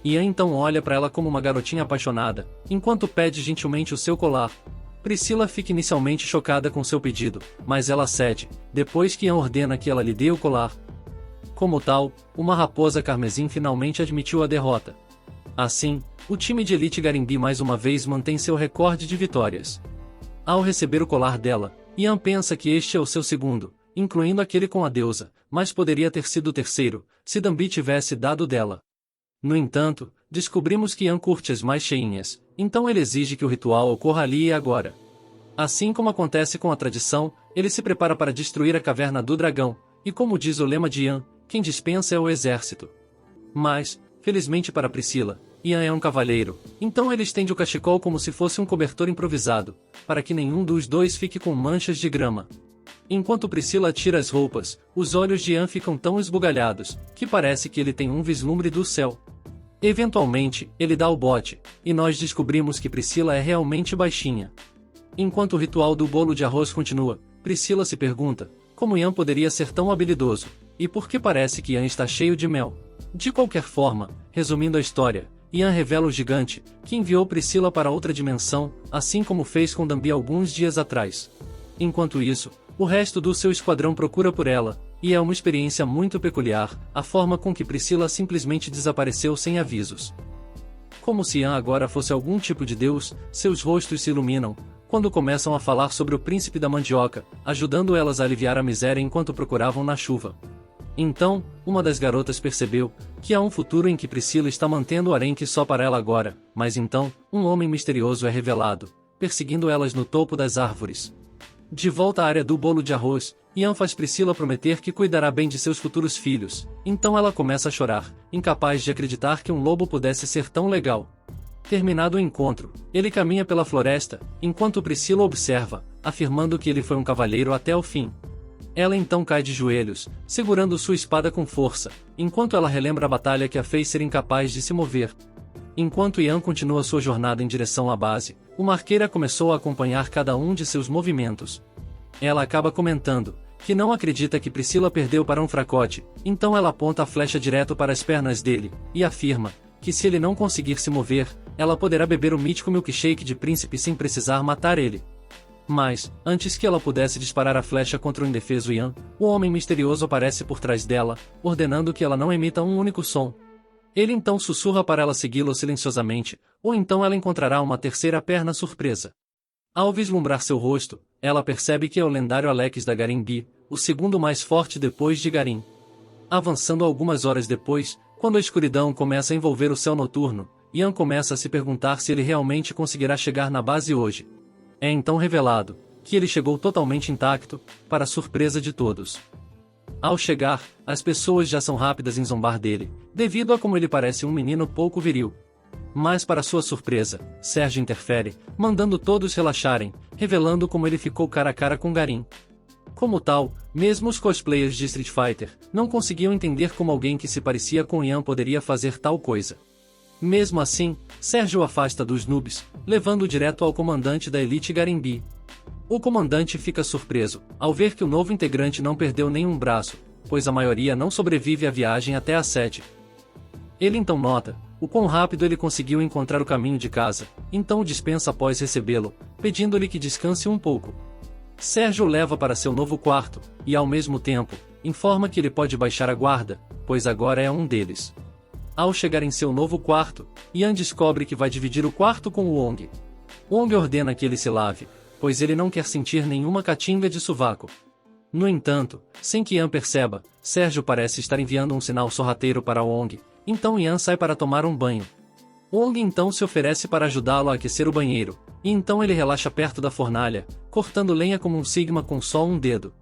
Ian então olha para ela como uma garotinha apaixonada, enquanto pede gentilmente o seu colar. Priscila fica inicialmente chocada com seu pedido, mas ela cede, depois que Ian ordena que ela lhe dê o colar. Como tal, uma raposa carmesim finalmente admitiu a derrota. Assim, o time de elite Garimbi mais uma vez mantém seu recorde de vitórias. Ao receber o colar dela, Ian pensa que este é o seu segundo, incluindo aquele com a deusa, mas poderia ter sido o terceiro, se Dambi tivesse dado dela. No entanto, descobrimos que Ian curte as mais cheinhas, então ele exige que o ritual ocorra ali e agora. Assim como acontece com a tradição, ele se prepara para destruir a caverna do dragão, e como diz o lema de Ian, quem dispensa é o exército. Mas, felizmente para Priscila, Ian é um cavalheiro, então ele estende o cachecol como se fosse um cobertor improvisado, para que nenhum dos dois fique com manchas de grama. Enquanto Priscila tira as roupas, os olhos de Ian ficam tão esbugalhados, que parece que ele tem um vislumbre do céu. Eventualmente, ele dá o bote, e nós descobrimos que Priscila é realmente baixinha. Enquanto o ritual do bolo de arroz continua, Priscila se pergunta, como Ian poderia ser tão habilidoso, e por que parece que Ian está cheio de mel. De qualquer forma, resumindo a história, Ian revela o gigante, que enviou Priscila para outra dimensão, assim como fez com Dambi alguns dias atrás. Enquanto isso, o resto do seu esquadrão procura por ela, e é uma experiência muito peculiar, a forma com que Priscila simplesmente desapareceu sem avisos. Como se Ian agora fosse algum tipo de deus, seus rostos se iluminam, quando começam a falar sobre o príncipe da mandioca, ajudando elas a aliviar a miséria enquanto procuravam na chuva. Então, uma das garotas percebeu que há um futuro em que Priscila está mantendo o arenque só para ela agora, mas então, um homem misterioso é revelado, perseguindo elas no topo das árvores. De volta à área do bolo de arroz, Ian faz Priscila prometer que cuidará bem de seus futuros filhos, então ela começa a chorar, incapaz de acreditar que um lobo pudesse ser tão legal. Terminado o encontro, ele caminha pela floresta, enquanto Priscila observa, afirmando que ele foi um cavalheiro até o fim. Ela então cai de joelhos, segurando sua espada com força, enquanto ela relembra a batalha que a fez ser incapaz de se mover. Enquanto Ian continua sua jornada em direção à base, uma arqueira começou a acompanhar cada um de seus movimentos. Ela acaba comentando que não acredita que Priscila perdeu para um fracote, então ela aponta a flecha direto para as pernas dele, e afirma que se ele não conseguir se mover, ela poderá beber o mítico milkshake de príncipe sem precisar matar ele. Mas, antes que ela pudesse disparar a flecha contra o indefeso Ian, o homem misterioso aparece por trás dela, ordenando que ela não emita um único som. Ele então sussurra para ela segui-lo silenciosamente, ou então ela encontrará uma terceira perna surpresa. Ao vislumbrar seu rosto, ela percebe que é o lendário Alex da Garim-B, o segundo mais forte depois de Garim. Avançando algumas horas depois, quando a escuridão começa a envolver o céu noturno, Ian começa a se perguntar se ele realmente conseguirá chegar na base hoje. É então revelado que ele chegou totalmente intacto, para a surpresa de todos. Ao chegar, as pessoas já são rápidas em zombar dele, devido a como ele parece um menino pouco viril. Mas para sua surpresa, Sérgio interfere, mandando todos relaxarem, revelando como ele ficou cara a cara com Garim. Como tal, mesmo os cosplayers de Street Fighter não conseguiam entender como alguém que se parecia com Ian poderia fazer tal coisa. Mesmo assim, Sérgio o afasta dos noobs, levando-o direto ao comandante da Elite Garim-B. O comandante fica surpreso, ao ver que o novo integrante não perdeu nenhum braço, pois a maioria não sobrevive à viagem até a sede. Ele então nota o quão rápido ele conseguiu encontrar o caminho de casa, então o dispensa após recebê-lo, pedindo-lhe que descanse um pouco. Sérgio o leva para seu novo quarto, e ao mesmo tempo, informa que ele pode baixar a guarda, pois agora é um deles. Ao chegar em seu novo quarto, Ian descobre que vai dividir o quarto com o Wong. Wong ordena que ele se lave, pois ele não quer sentir nenhuma catinga de sovaco. No entanto, sem que Ian perceba, Sérgio parece estar enviando um sinal sorrateiro para Wong, então Ian sai para tomar um banho. Wong então se oferece para ajudá-lo a aquecer o banheiro, e então ele relaxa perto da fornalha, cortando lenha como um sigma com só um dedo.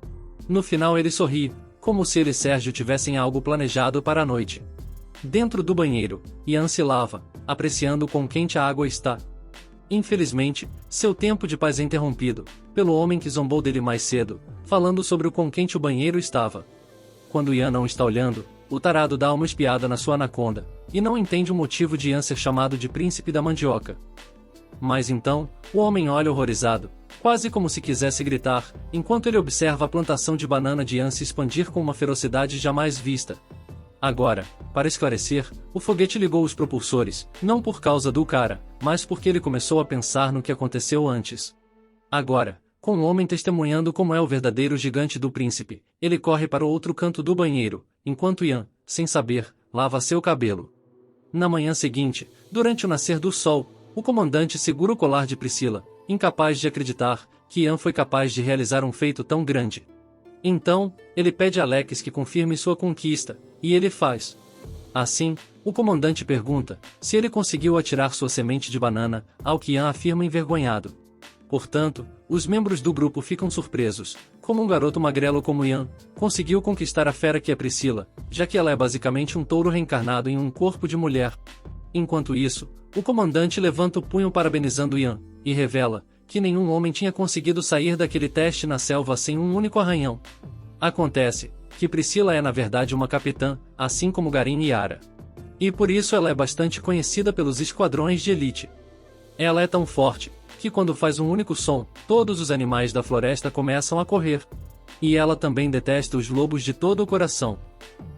No final ele sorri, como se ele e Sérgio tivessem algo planejado para a noite. Dentro do banheiro, Ian se lava, apreciando quão quente a água está. Infelizmente, seu tempo de paz é interrompido pelo homem que zombou dele mais cedo, falando sobre o quão quente o banheiro estava. Quando Ian não está olhando, o tarado dá uma espiada na sua anaconda, e não entende o motivo de Ian ser chamado de príncipe da mandioca. Mas então, o homem olha horrorizado, quase como se quisesse gritar, enquanto ele observa a plantação de banana de Ian se expandir com uma ferocidade jamais vista. Agora, para esclarecer, o foguete ligou os propulsores, não por causa do cara, mas porque ele começou a pensar no que aconteceu antes. Agora, com o homem testemunhando como é o verdadeiro gigante do príncipe, ele corre para o outro canto do banheiro, enquanto Ian, sem saber, lava seu cabelo. Na manhã seguinte, durante o nascer do sol, o comandante segura o colar de Priscila, incapaz de acreditar que Ian foi capaz de realizar um feito tão grande. Então, ele pede a Alex que confirme sua conquista, e ele faz. Assim, o comandante pergunta se ele conseguiu atirar sua semente de banana, ao que Ian afirma envergonhado. Portanto, os membros do grupo ficam surpresos, como um garoto magrelo como Ian conseguiu conquistar a fera que é Priscila, já que ela é basicamente um touro reencarnado em um corpo de mulher. Enquanto isso, o comandante levanta o punho parabenizando Ian, e revela que nenhum homem tinha conseguido sair daquele teste na selva sem um único arranhão. Acontece que Priscila é na verdade uma capitã, assim como Garim e Yara. E por isso ela é bastante conhecida pelos esquadrões de elite. Ela é tão forte, que quando faz um único som, todos os animais da floresta começam a correr. E ela também detesta os lobos de todo o coração.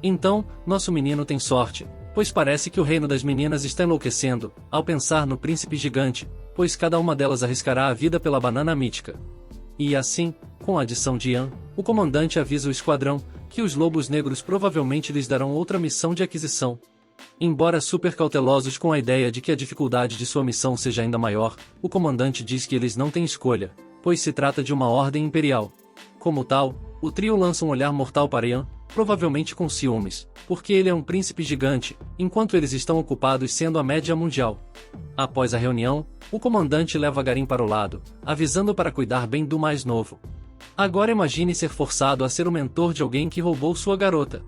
Então, nosso menino tem sorte, pois parece que o reino das meninas está enlouquecendo, ao pensar no príncipe gigante, pois cada uma delas arriscará a vida pela banana mítica. E assim, com a adição de Ian, o comandante avisa o esquadrão que os lobos negros provavelmente lhes darão outra missão de aquisição. Embora super cautelosos com a ideia de que a dificuldade de sua missão seja ainda maior, o comandante diz que eles não têm escolha, pois se trata de uma ordem imperial. Como tal, o trio lança um olhar mortal para Ian, provavelmente com ciúmes, porque ele é um príncipe gigante, enquanto eles estão ocupados sendo a média mundial. Após a reunião, o comandante leva Garin para o lado, avisando para cuidar bem do mais novo. Agora imagine ser forçado a ser o mentor de alguém que roubou sua garota.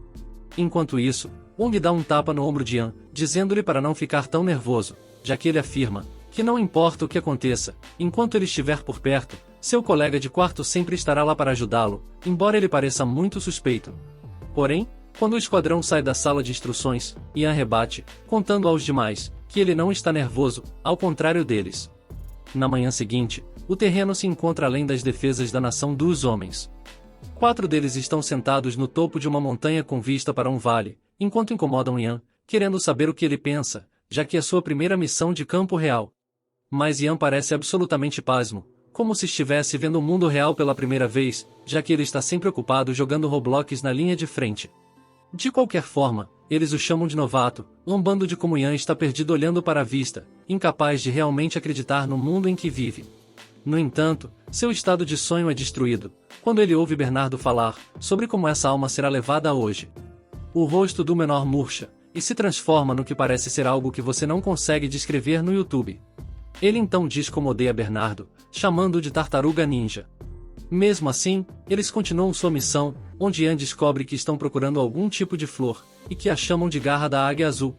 Enquanto isso, Wong dá um tapa no ombro de Ian, dizendo-lhe para não ficar tão nervoso, já que ele afirma que não importa o que aconteça, enquanto ele estiver por perto, seu colega de quarto sempre estará lá para ajudá-lo, embora ele pareça muito suspeito. Porém, quando o esquadrão sai da sala de instruções, Ian rebate, contando aos demais que ele não está nervoso, ao contrário deles. Na manhã seguinte, o terreno se encontra além das defesas da nação dos homens. 4 deles estão sentados no topo de uma montanha com vista para um vale, enquanto incomodam Ian, querendo saber o que ele pensa, já que é sua primeira missão de campo real. Mas Ian parece absolutamente pasmo, como se estivesse vendo o mundo real pela primeira vez, já que ele está sempre ocupado jogando Roblox na linha de frente. De qualquer forma, eles o chamam de novato, lombando de como Ian está perdido olhando para a vista, incapaz de realmente acreditar no mundo em que vive. No entanto, seu estado de sonho é destruído, quando ele ouve Bernardo falar sobre como essa alma será levada hoje. O rosto do menor murcha, e se transforma no que parece ser algo que você não consegue descrever no YouTube. Ele então diz como odeia Bernardo, chamando-o de tartaruga ninja. Mesmo assim, eles continuam sua missão, onde Ian descobre que estão procurando algum tipo de flor, e que a chamam de garra da águia azul.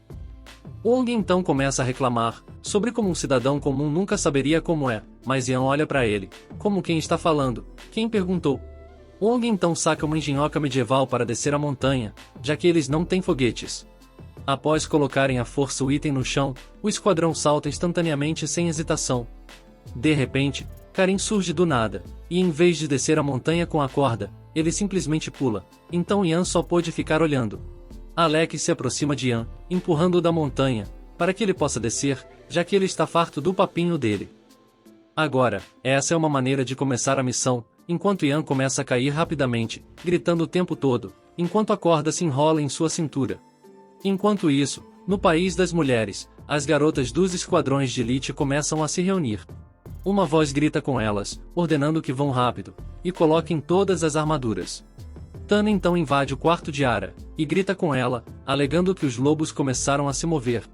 Wong então começa a reclamar, sobre como um cidadão comum nunca saberia como é, mas Ian olha para ele, como quem está falando, quem perguntou. Wong então saca uma engenhoca medieval para descer a montanha, já que eles não têm foguetes. Após colocarem à força o item no chão, o esquadrão salta instantaneamente sem hesitação. De repente, Karin surge do nada, e em vez de descer a montanha com a corda, ele simplesmente pula, então Ian só pôde ficar olhando. Alex se aproxima de Ian, empurrando-o da montanha, para que ele possa descer, já que ele está farto do papinho dele. Agora, essa é uma maneira de começar a missão, enquanto Ian começa a cair rapidamente, gritando o tempo todo, enquanto a corda se enrola em sua cintura. Enquanto isso, no país das mulheres, as garotas dos esquadrões de elite começam a se reunir. Uma voz grita com elas, ordenando que vão rápido, e coloquem todas as armaduras. Tana então invade o quarto de Ara, e grita com ela, alegando que os lobos começaram a se mover.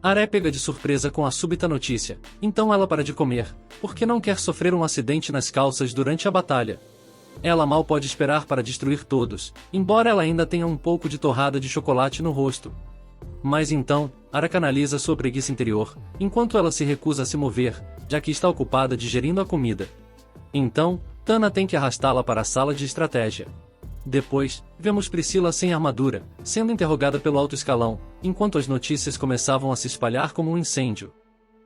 Ara é pega de surpresa com a súbita notícia, então ela para de comer, porque não quer sofrer um acidente nas calças durante a batalha. Ela mal pode esperar para destruir todos, embora ela ainda tenha um pouco de torrada de chocolate no rosto. Mas então, Ara canaliza sua preguiça interior, enquanto ela se recusa a se mover, já que está ocupada digerindo a comida. Então, Tana tem que arrastá-la para a sala de estratégia. Depois, vemos Priscila sem armadura, sendo interrogada pelo alto escalão, enquanto as notícias começavam a se espalhar como um incêndio.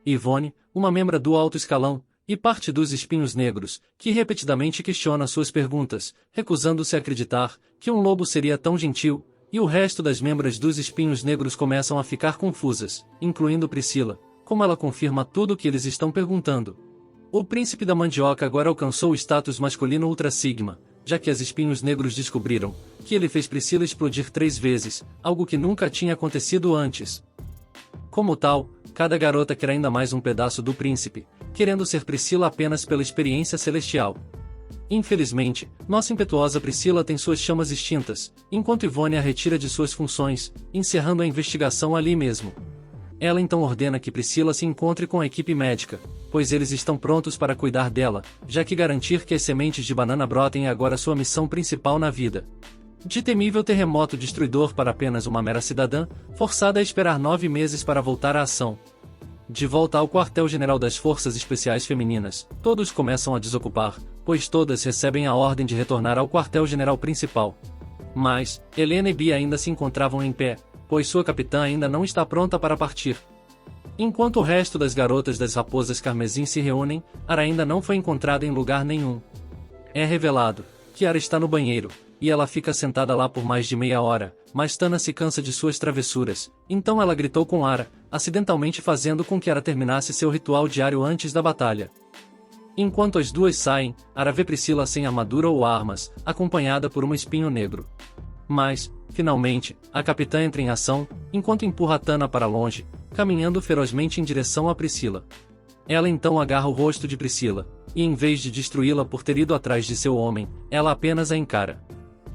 Yvonne, uma membra do alto escalão, e parte dos espinhos negros, que repetidamente questiona suas perguntas, recusando-se a acreditar que um lobo seria tão gentil, e o resto das membros dos espinhos negros começam a ficar confusas, incluindo Priscila, como ela confirma tudo o que eles estão perguntando. O príncipe da mandioca agora alcançou o status masculino Ultra Sigma, já que as espinhos negros descobriram que ele fez Priscila explodir 3 vezes, algo que nunca tinha acontecido antes. Como tal, cada garota quer ainda mais um pedaço do príncipe, querendo ser Priscila apenas pela experiência celestial. Infelizmente, nossa impetuosa Priscila tem suas chamas extintas, enquanto Yvonne a retira de suas funções, encerrando a investigação ali mesmo. Ela então ordena que Priscila se encontre com a equipe médica, pois eles estão prontos para cuidar dela, já que garantir que as sementes de banana brotem é agora sua missão principal na vida. De temível terremoto destruidor para apenas uma mera cidadã, forçada a esperar 9 meses para voltar à ação. De volta ao quartel-general das Forças Especiais Femininas, todos começam a desocupar, pois todas recebem a ordem de retornar ao quartel-general principal. Mas, Helena e Bia ainda se encontravam em pé, pois sua capitã ainda não está pronta para partir. Enquanto o resto das garotas das Raposas Carmesim se reúnem, Ara ainda não foi encontrada em lugar nenhum. É revelado que Ara está no banheiro, e ela fica sentada lá por mais de meia hora, mas Tana se cansa de suas travessuras, então ela gritou com Ara, acidentalmente fazendo com que Ara terminasse seu ritual diário antes da batalha. Enquanto as duas saem, Ara vê Priscila sem armadura ou armas, acompanhada por um espinho negro. Mas, finalmente, a capitã entra em ação, enquanto empurra Tana para longe, caminhando ferozmente em direção a Priscila. Ela então agarra o rosto de Priscila, e em vez de destruí-la por ter ido atrás de seu homem, ela apenas a encara.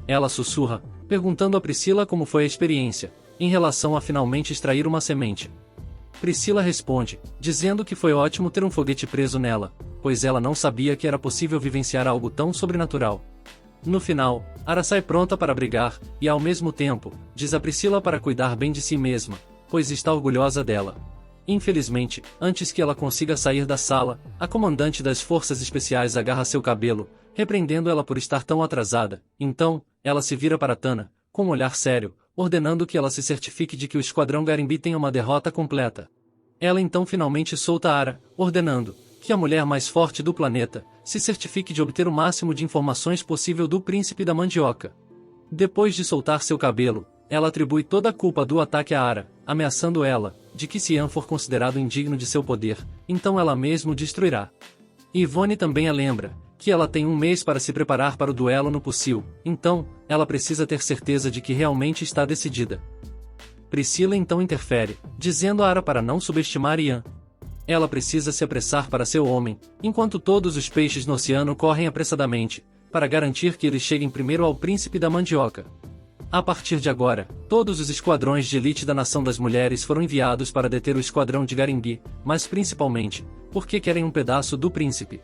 Ela sussurra, perguntando a Priscila como foi a experiência, em relação a finalmente extrair uma semente. Priscila responde, dizendo que foi ótimo ter um foguete preso nela, pois ela não sabia que era possível vivenciar algo tão sobrenatural. No final, Ara sai pronta para brigar, e ao mesmo tempo, diz a Priscila para cuidar bem de si mesma, pois está orgulhosa dela. Infelizmente, antes que ela consiga sair da sala, a comandante das forças especiais agarra seu cabelo, repreendendo ela por estar tão atrasada. Então, ela se vira para Tana, com um olhar sério, ordenando que ela se certifique de que o esquadrão Garimbi tenha uma derrota completa. Ela então finalmente solta Ara, ordenando que a mulher mais forte do planeta se certifique de obter o máximo de informações possível do príncipe da mandioca. Depois de soltar seu cabelo, ela atribui toda a culpa do ataque a Ara, ameaçando ela, de que se Ian for considerado indigno de seu poder, então ela mesmo o destruirá. Yvonne também a lembra que ela tem um mês para se preparar para o duelo no Pussil, então, ela precisa ter certeza de que realmente está decidida. Priscila então interfere, dizendo a Ara para não subestimar Ian. Ela precisa se apressar para seu homem, enquanto todos os peixes no oceano correm apressadamente, para garantir que eles cheguem primeiro ao príncipe da mandioca. A partir de agora, todos os esquadrões de elite da Nação das Mulheres foram enviados para deter o esquadrão de Garimbi, mas principalmente, porque querem um pedaço do príncipe.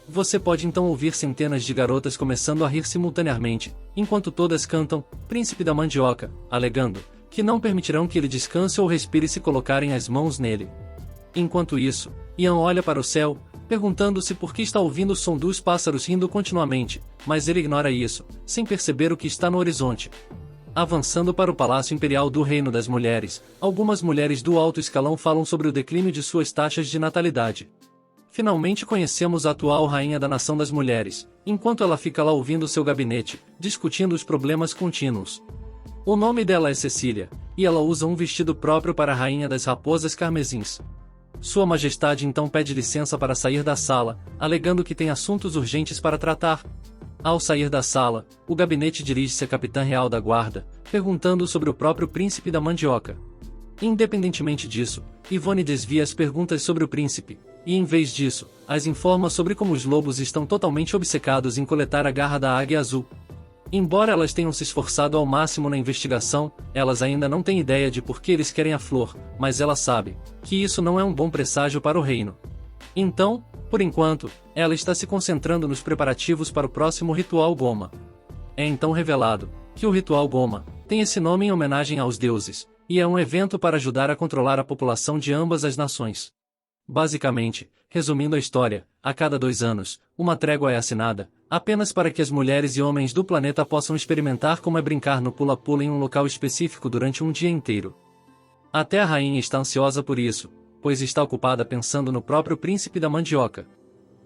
Você pode então ouvir centenas de garotas começando a rir simultaneamente, enquanto todas cantam Príncipe da Mandioca, alegando que não permitirão que ele descanse ou respire se colocarem as mãos nele. Enquanto isso, Ian olha para o céu, perguntando-se por que está ouvindo o som dos pássaros rindo continuamente, mas ele ignora isso, sem perceber o que está no horizonte. Avançando para o Palácio Imperial do Reino das Mulheres, algumas mulheres do alto escalão falam sobre o declínio de suas taxas de natalidade. Finalmente conhecemos a atual rainha da Nação das Mulheres, enquanto ela fica lá ouvindo seu gabinete, discutindo os problemas contínuos. O nome dela é Cecília, e ela usa um vestido próprio para a rainha das raposas carmesins. Sua Majestade então pede licença para sair da sala, alegando que tem assuntos urgentes para tratar. Ao sair da sala, o gabinete dirige-se à capitã real da guarda, perguntando sobre o próprio príncipe da mandioca. Independentemente disso, Yvonne desvia as perguntas sobre o príncipe, e em vez disso, as informa sobre como os lobos estão totalmente obcecados em coletar a garra da águia azul. Embora elas tenham se esforçado ao máximo na investigação, elas ainda não têm ideia de por que eles querem a flor, mas ela sabe que isso não é um bom presságio para o reino. Então, por enquanto, ela está se concentrando nos preparativos para o próximo ritual Goma. É então revelado que o ritual Goma tem esse nome em homenagem aos deuses, e é um evento para ajudar a controlar a população de ambas as nações. Basicamente, resumindo a história, a cada 2 anos, uma trégua é assinada, apenas para que as mulheres e homens do planeta possam experimentar como é brincar no pula-pula em um local específico durante um dia inteiro. Até a rainha está ansiosa por isso, pois está ocupada pensando no próprio príncipe da mandioca.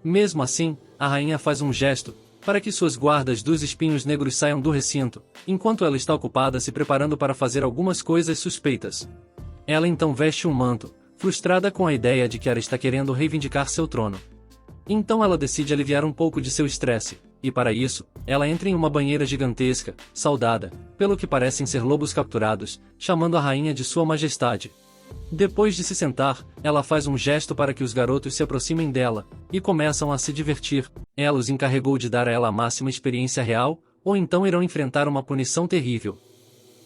Mesmo assim, a rainha faz um gesto, para que suas guardas dos espinhos negros saiam do recinto, enquanto ela está ocupada se preparando para fazer algumas coisas suspeitas. Ela então veste um manto, frustrada com a ideia de que Ara está querendo reivindicar seu trono. Então ela decide aliviar um pouco de seu estresse, e para isso, ela entra em uma banheira gigantesca, saudada, pelo que parecem ser lobos capturados, chamando a rainha de Sua Majestade. Depois de se sentar, ela faz um gesto para que os garotos se aproximem dela, e começam a se divertir. Ela os encarregou de dar a ela a máxima experiência real, ou então irão enfrentar uma punição terrível.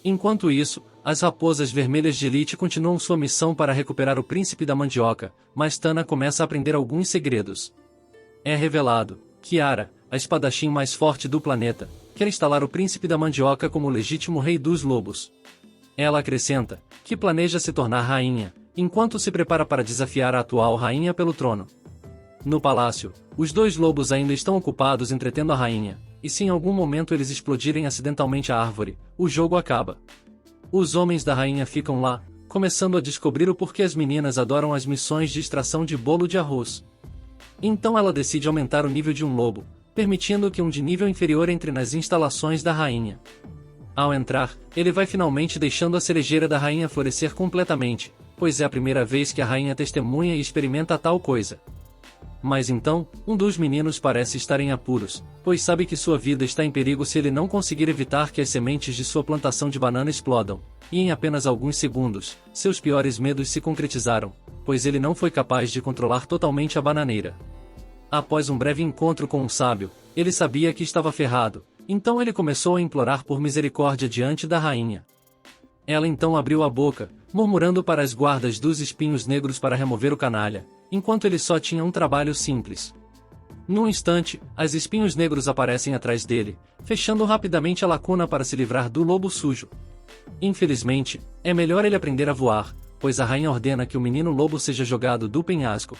Enquanto isso, as raposas vermelhas de elite continuam sua missão para recuperar o príncipe da mandioca, mas Tana começa a aprender alguns segredos. É revelado que Ara, a espadachim mais forte do planeta, quer instalar o príncipe da mandioca como o legítimo rei dos lobos. Ela acrescenta que planeja se tornar rainha, enquanto se prepara para desafiar a atual rainha pelo trono. No palácio, os 2 lobos ainda estão ocupados entretendo a rainha, e se em algum momento eles explodirem acidentalmente a árvore, o jogo acaba. Os homens da rainha ficam lá, começando a descobrir o porquê as meninas adoram as missões de extração de bolo de arroz. Então ela decide aumentar o nível de um lobo, permitindo que um de nível inferior entre nas instalações da rainha. Ao entrar, ele vai finalmente deixando a cerejeira da rainha florescer completamente, pois é a primeira vez que a rainha testemunha e experimenta tal coisa. Mas então, um dos meninos parece estar em apuros, pois sabe que sua vida está em perigo se ele não conseguir evitar que as sementes de sua plantação de banana explodam, e em apenas alguns segundos, seus piores medos se concretizaram, pois ele não foi capaz de controlar totalmente a bananeira. Após um breve encontro com um sábio, ele sabia que estava ferrado, então ele começou a implorar por misericórdia diante da rainha. Ela então abriu a boca, murmurando para as guardas dos espinhos negros para remover o canalha, enquanto ele só tinha um trabalho simples. Num instante, os espinhos negros aparecem atrás dele, fechando rapidamente a lacuna para se livrar do lobo sujo. Infelizmente, é melhor ele aprender a voar, pois a rainha ordena que o menino lobo seja jogado do penhasco.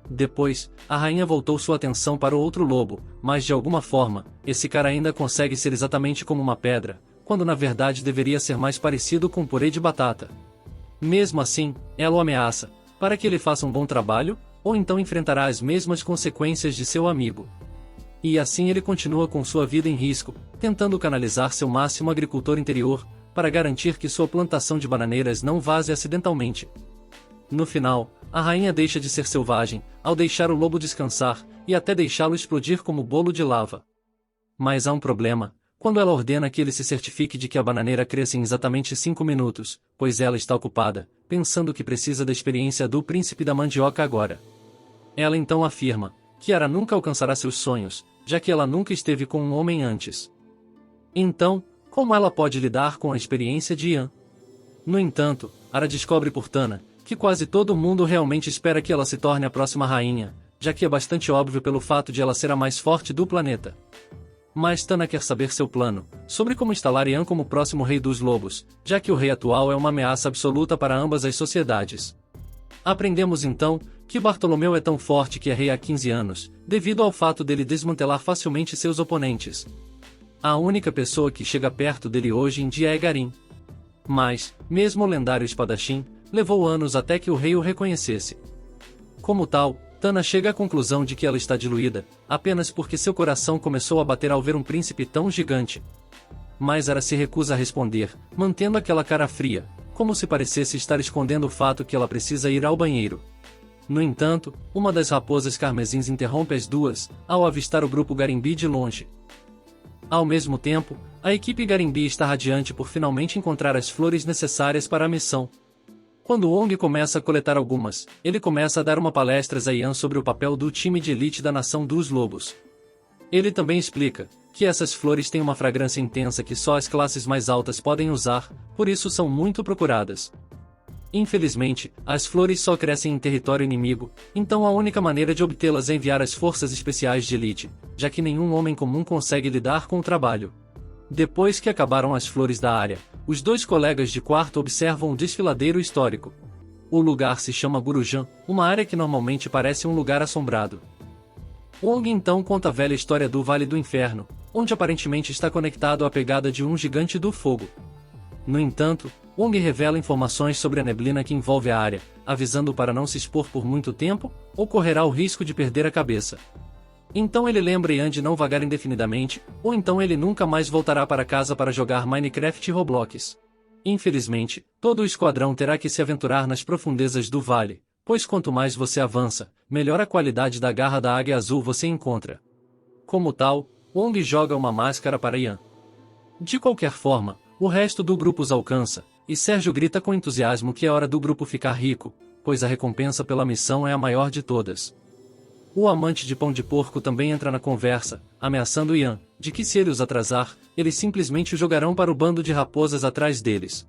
Depois, a rainha voltou sua atenção para o outro lobo, mas de alguma forma, esse cara ainda consegue ser exatamente como uma pedra, quando na verdade deveria ser mais parecido com purê de batata. Mesmo assim, ela o ameaça, para que ele faça um bom trabalho, ou então enfrentará as mesmas consequências de seu amigo. E assim ele continua com sua vida em risco, tentando canalizar seu máximo agricultor interior, para garantir que sua plantação de bananeiras não vaze acidentalmente. No final, a rainha deixa de ser selvagem, ao deixar o lobo descansar, e até deixá-lo explodir como bolo de lava. Mas há um problema, quando ela ordena que ele se certifique de que a bananeira cresça em exatamente 5 minutos, pois ela está ocupada, pensando que precisa da experiência do príncipe da mandioca agora. Ela então afirma que Ara nunca alcançará seus sonhos, já que ela nunca esteve com um homem antes. Então, como ela pode lidar com a experiência de Ian? No entanto, Ara descobre por Tana que quase todo mundo realmente espera que ela se torne a próxima rainha, já que é bastante óbvio pelo fato de ela ser a mais forte do planeta. Mas Tana quer saber seu plano, sobre como instalar Ian como próximo rei dos lobos, já que o rei atual é uma ameaça absoluta para ambas as sociedades. Aprendemos então, que Bartolomeu é tão forte que é rei há 15 anos, devido ao fato dele desmantelar facilmente seus oponentes. A única pessoa que chega perto dele hoje em dia é Garim. Mas, mesmo o lendário espadachim, levou anos até que o rei o reconhecesse. Como tal, Tana chega à conclusão de que ela está diluída, apenas porque seu coração começou a bater ao ver um príncipe tão gigante. Mas Ara se recusa a responder, mantendo aquela cara fria, como se parecesse estar escondendo o fato que ela precisa ir ao banheiro. No entanto, uma das raposas carmesins interrompe as duas, ao avistar o grupo Garimbi de longe. Ao mesmo tempo, a equipe Garimbi está radiante por finalmente encontrar as flores necessárias para a missão. Quando Wong começa a coletar algumas, ele começa a dar uma palestra a Ian sobre o papel do time de elite da Nação dos Lobos. Ele também explica que essas flores têm uma fragrância intensa que só as classes mais altas podem usar, por isso são muito procuradas. Infelizmente, as flores só crescem em território inimigo, então a única maneira de obtê-las é enviar as forças especiais de elite, já que nenhum homem comum consegue lidar com o trabalho. Depois que acabaram as flores da área, os dois colegas de quarto observam um desfiladeiro histórico. O lugar se chama Gurujan, uma área que normalmente parece um lugar assombrado. Wong então conta a velha história do Vale do Inferno, onde aparentemente está conectado à pegada de um gigante do fogo. No entanto, Wong revela informações sobre a neblina que envolve a área, avisando para não se expor por muito tempo, ou correrá o risco de perder a cabeça. Então ele lembra Ian de não vagar indefinidamente, ou então ele nunca mais voltará para casa para jogar Minecraft e Roblox. Infelizmente, todo o esquadrão terá que se aventurar nas profundezas do vale, pois quanto mais você avança, melhor a qualidade da garra da águia azul você encontra. Como tal, Wong joga uma máscara para Ian. De qualquer forma, o resto do grupo os alcança, e Sérgio grita com entusiasmo que é hora do grupo ficar rico, pois a recompensa pela missão é a maior de todas. O amante de pão de porco também entra na conversa, ameaçando Ian, de que se ele os atrasar, eles simplesmente o jogarão para o bando de raposas atrás deles.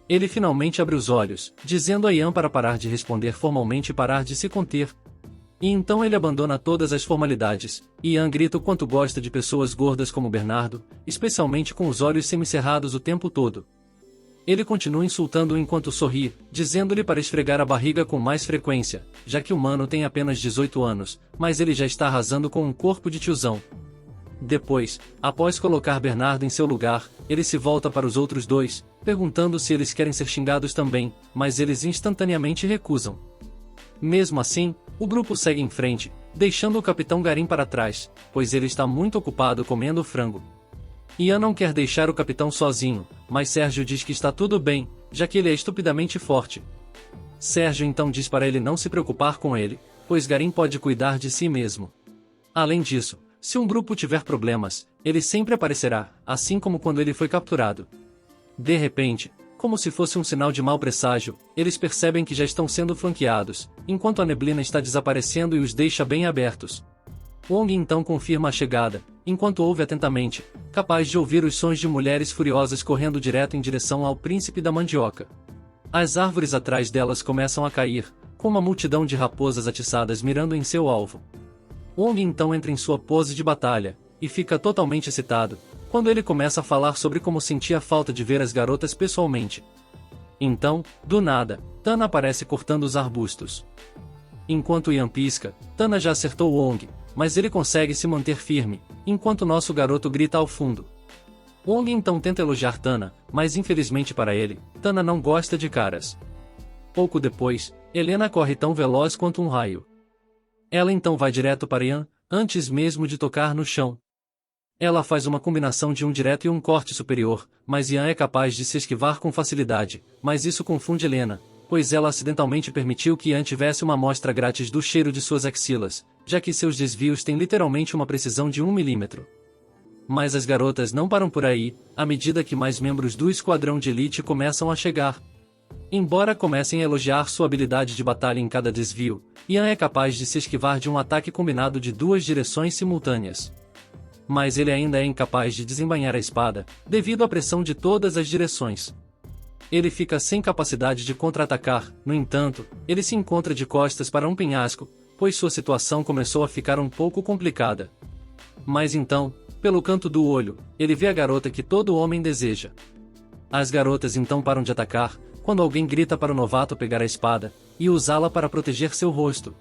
Ele finalmente abre os olhos, dizendo a Ian para parar de responder formalmente e parar de se conter. E então ele abandona todas as formalidades, e Ian grita o quanto gosta de pessoas gordas como Bernardo, especialmente com os olhos semicerrados o tempo todo. Ele continua insultando-o enquanto sorri, dizendo-lhe para esfregar a barriga com mais frequência, já que o mano tem apenas 18 anos, mas ele já está arrasando com um corpo de tiozão. Depois, após colocar Bernardo em seu lugar, ele se volta para os outros dois, perguntando se eles querem ser xingados também, mas eles instantaneamente recusam. Mesmo assim, o grupo segue em frente, deixando o Capitão Garim para trás, pois ele está muito ocupado comendo frango. Ian não quer deixar o capitão sozinho, mas Sérgio diz que está tudo bem, já que ele é estupidamente forte. Sérgio então diz para ele não se preocupar com ele, pois Garin pode cuidar de si mesmo. Além disso, se um grupo tiver problemas, ele sempre aparecerá, assim como quando ele foi capturado. De repente, como se fosse um sinal de mau presságio, eles percebem que já estão sendo flanqueados, enquanto a neblina está desaparecendo e os deixa bem abertos. Wong então confirma a chegada, enquanto ouve atentamente, capaz de ouvir os sons de mulheres furiosas correndo direto em direção ao príncipe da mandioca. As árvores atrás delas começam a cair, com uma multidão de raposas atiçadas mirando em seu alvo. Wong então entra em sua pose de batalha, e fica totalmente excitado, quando ele começa a falar sobre como sentia falta de ver as garotas pessoalmente. Então, do nada, Tana aparece cortando os arbustos. Enquanto Yan pisca, Tana já acertou Wong, mas ele consegue se manter firme, enquanto nosso garoto grita ao fundo. Wong então tenta elogiar Tana, mas infelizmente para ele, Tana não gosta de caras. Pouco depois, Helena corre tão veloz quanto um raio. Ela então vai direto para Yan, antes mesmo de tocar no chão. Ela faz uma combinação de um direto e um corte superior, mas Yan é capaz de se esquivar com facilidade, mas isso confunde Helena, pois ela acidentalmente permitiu que Yan tivesse uma amostra grátis do cheiro de suas axilas, já que seus desvios têm literalmente uma precisão de 1 milímetro. Mas as garotas não param por aí, à medida que mais membros do esquadrão de elite começam a chegar. Embora comecem a elogiar sua habilidade de batalha em cada desvio, Yan é capaz de se esquivar de um ataque combinado de 2 direções simultâneas. Mas ele ainda é incapaz de desembainhar a espada, devido à pressão de todas as direções. Ele fica sem capacidade de contra-atacar, no entanto, ele se encontra de costas para um penhasco, pois sua situação começou a ficar um pouco complicada. Mas então, pelo canto do olho, ele vê a garota que todo homem deseja. As garotas então param de atacar, quando alguém grita para o novato pegar a espada, e usá-la para proteger seu rosto.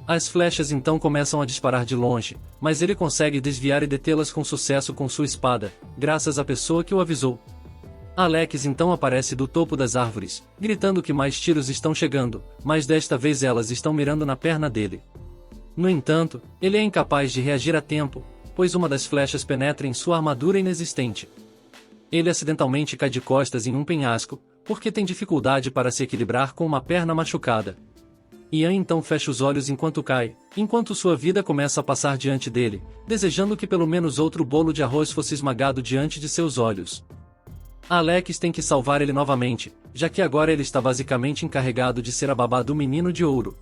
As flechas então começam a disparar de longe, mas ele consegue desviar e detê-las com sucesso com sua espada, graças à pessoa que o avisou. Alex então aparece do topo das árvores, gritando que mais tiros estão chegando, mas desta vez elas estão mirando na perna dele. No entanto, ele é incapaz de reagir a tempo, pois uma das flechas penetra em sua armadura inexistente. Ele acidentalmente cai de costas em um penhasco, porque tem dificuldade para se equilibrar com uma perna machucada. Yan então fecha os olhos enquanto cai, enquanto sua vida começa a passar diante dele, desejando que pelo menos outro bolo de arroz fosse esmagado diante de seus olhos. Alex tem que salvar ele novamente, já que agora ele está basicamente encarregado de ser a babá do menino de ouro.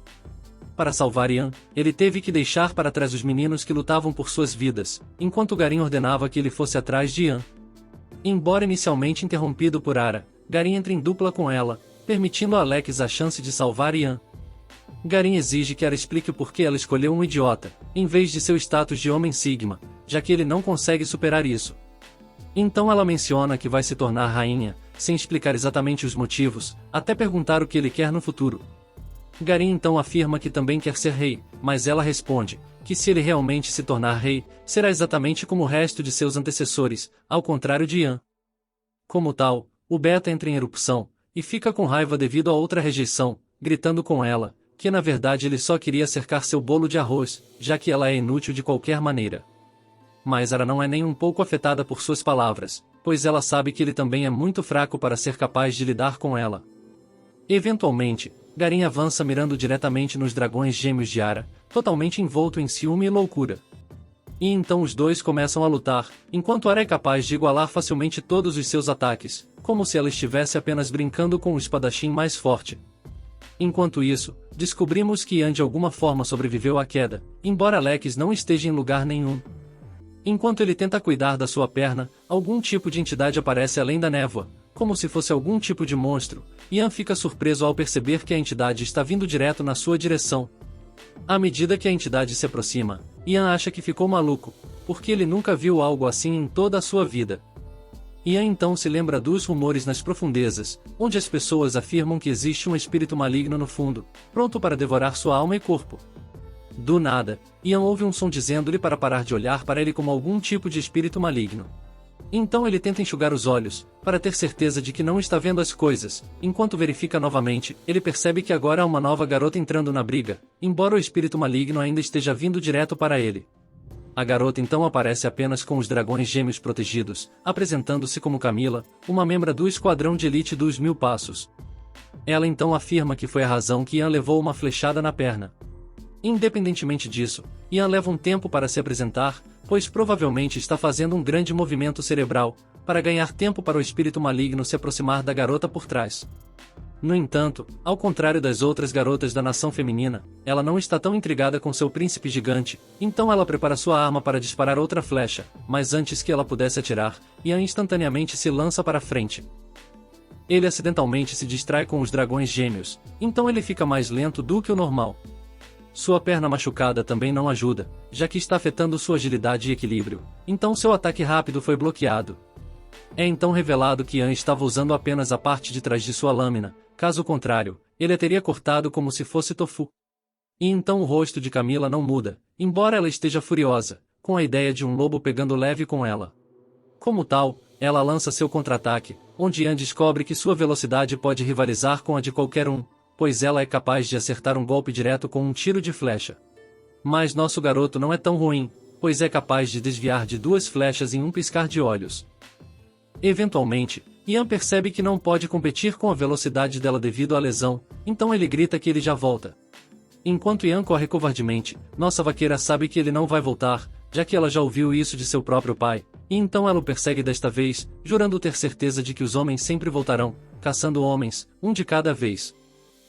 Para salvar Yan, ele teve que deixar para trás os meninos que lutavam por suas vidas, enquanto Garin ordenava que ele fosse atrás de Yan. Embora inicialmente interrompido por Ara, Garin entra em dupla com ela, permitindo a Alex a chance de salvar Yan. Garin exige que Ara explique o porquê ela escolheu um idiota, em vez de seu status de homem Sigma, já que ele não consegue superar isso. Então ela menciona que vai se tornar rainha, sem explicar exatamente os motivos, até perguntar o que ele quer no futuro. Garin então afirma que também quer ser rei, mas ela responde que se ele realmente se tornar rei, será exatamente como o resto de seus antecessores, ao contrário de Yan. Como tal, o Beta entra em erupção, e fica com raiva devido a outra rejeição, gritando com ela, que na verdade ele só queria cercar seu bolo de arroz, já que ela é inútil de qualquer maneira. Mas Ara não é nem um pouco afetada por suas palavras, pois ela sabe que ele também é muito fraco para ser capaz de lidar com ela. Eventualmente, Garin avança mirando diretamente nos dragões gêmeos de Ara, totalmente envolto em ciúme e loucura. E então os dois começam a lutar, enquanto Ara é capaz de igualar facilmente todos os seus ataques, como se ela estivesse apenas brincando com o espadachim mais forte. Enquanto isso, descobrimos que Yan de alguma forma sobreviveu à queda, embora Alex não esteja em lugar nenhum. Enquanto ele tenta cuidar da sua perna, algum tipo de entidade aparece além da névoa, como se fosse algum tipo de monstro. Yan fica surpreso ao perceber que a entidade está vindo direto na sua direção. À medida que a entidade se aproxima, Yan acha que ficou maluco, porque ele nunca viu algo assim em toda a sua vida. Yan então se lembra dos rumores nas profundezas, onde as pessoas afirmam que existe um espírito maligno no fundo, pronto para devorar sua alma e corpo. Do nada, Yan ouve um som dizendo-lhe para parar de olhar para ele como algum tipo de espírito maligno. Então ele tenta enxugar os olhos, para ter certeza de que não está vendo as coisas. Enquanto verifica novamente, ele percebe que agora há uma nova garota entrando na briga, embora o espírito maligno ainda esteja vindo direto para ele. A garota então aparece apenas com os dragões gêmeos protegidos, apresentando-se como Camila, uma membra do esquadrão de elite dos 1000 passos. Ela então afirma que foi a razão que Yan levou uma flechada na perna. Independentemente disso, Ian leva um tempo para se apresentar, pois provavelmente está fazendo um grande movimento cerebral, para ganhar tempo para o espírito maligno se aproximar da garota por trás. No entanto, ao contrário das outras garotas da nação feminina, ela não está tão intrigada com seu príncipe gigante, então ela prepara sua arma para disparar outra flecha, mas antes que ela pudesse atirar, Ian instantaneamente se lança para frente. Ele acidentalmente se distrai com os dragões gêmeos, então ele fica mais lento do que o normal. Sua perna machucada também não ajuda, já que está afetando sua agilidade e equilíbrio, então seu ataque rápido foi bloqueado. É então revelado que Ian estava usando apenas a parte de trás de sua lâmina, caso contrário, ele a teria cortado como se fosse tofu. E então o rosto de Camila não muda, embora ela esteja furiosa, com a ideia de um lobo pegando leve com ela. Como tal, ela lança seu contra-ataque, onde Ian descobre que sua velocidade pode rivalizar com a de qualquer um, pois ela é capaz de acertar um golpe direto com um tiro de flecha. Mas nosso garoto não é tão ruim, pois é capaz de desviar de 2 flechas em um piscar de olhos. Eventualmente, Ian percebe que não pode competir com a velocidade dela devido à lesão, então ele grita que ele já volta. Enquanto Ian corre covardemente, nossa vaqueira sabe que ele não vai voltar, já que ela já ouviu isso de seu próprio pai, e então ela o persegue desta vez, jurando ter certeza de que os homens sempre voltarão, caçando homens, um de cada vez.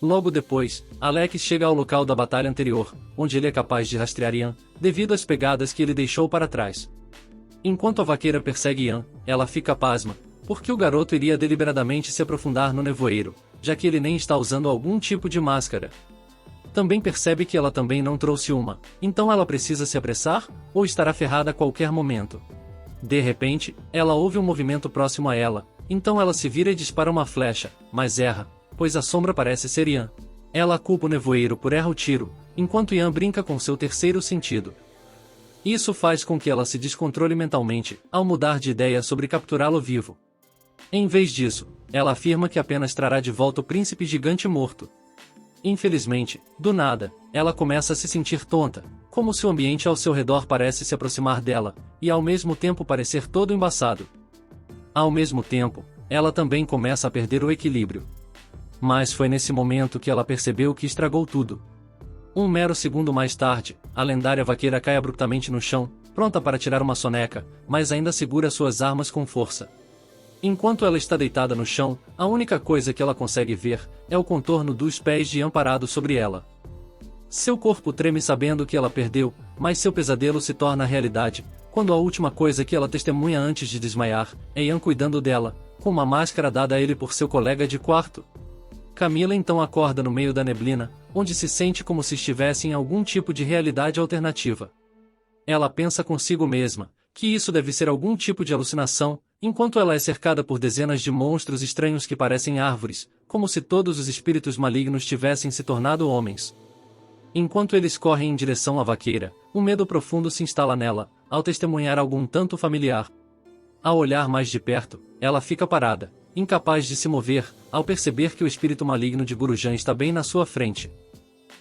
Logo depois, Alex chega ao local da batalha anterior, onde ele é capaz de rastrear Ian, devido às pegadas que ele deixou para trás. Enquanto a vaqueira persegue Ian, ela fica pasma, porque o garoto iria deliberadamente se aprofundar no nevoeiro, já que ele nem está usando algum tipo de máscara. Também percebe que ela também não trouxe uma, então ela precisa se apressar, ou estará ferrada a qualquer momento. De repente, ela ouve um movimento próximo a ela, então ela se vira e dispara uma flecha, mas erra, pois a sombra parece ser Ian. Ela culpa o nevoeiro por errar o tiro, enquanto Ian brinca com seu terceiro sentido. Isso faz com que ela se descontrole mentalmente, ao mudar de ideia sobre capturá-lo vivo. Em vez disso, ela afirma que apenas trará de volta o príncipe gigante morto. Infelizmente, do nada, ela começa a se sentir tonta, como se o ambiente ao seu redor parece se aproximar dela, e ao mesmo tempo parecer todo embaçado. Ao mesmo tempo, ela também começa a perder o equilíbrio. Mas foi nesse momento que ela percebeu que estragou tudo. Um mero segundo mais tarde, a lendária vaqueira cai abruptamente no chão, pronta para tirar uma soneca, mas ainda segura suas armas com força. Enquanto ela está deitada no chão, a única coisa que ela consegue ver é o contorno dos pés de Ian parado sobre ela. Seu corpo treme sabendo que ela perdeu, mas seu pesadelo se torna realidade, quando a última coisa que ela testemunha antes de desmaiar é Ian cuidando dela, com uma máscara dada a ele por seu colega de quarto. Camila então acorda no meio da neblina, onde se sente como se estivesse em algum tipo de realidade alternativa. Ela pensa consigo mesma, que isso deve ser algum tipo de alucinação, enquanto ela é cercada por dezenas de monstros estranhos que parecem árvores, como se todos os espíritos malignos tivessem se tornado homens. Enquanto eles correm em direção à vaqueira, um medo profundo se instala nela, ao testemunhar algum tanto familiar. Ao olhar mais de perto, ela fica parada, incapaz de se mover, ao perceber que o espírito maligno de Gurujan está bem na sua frente.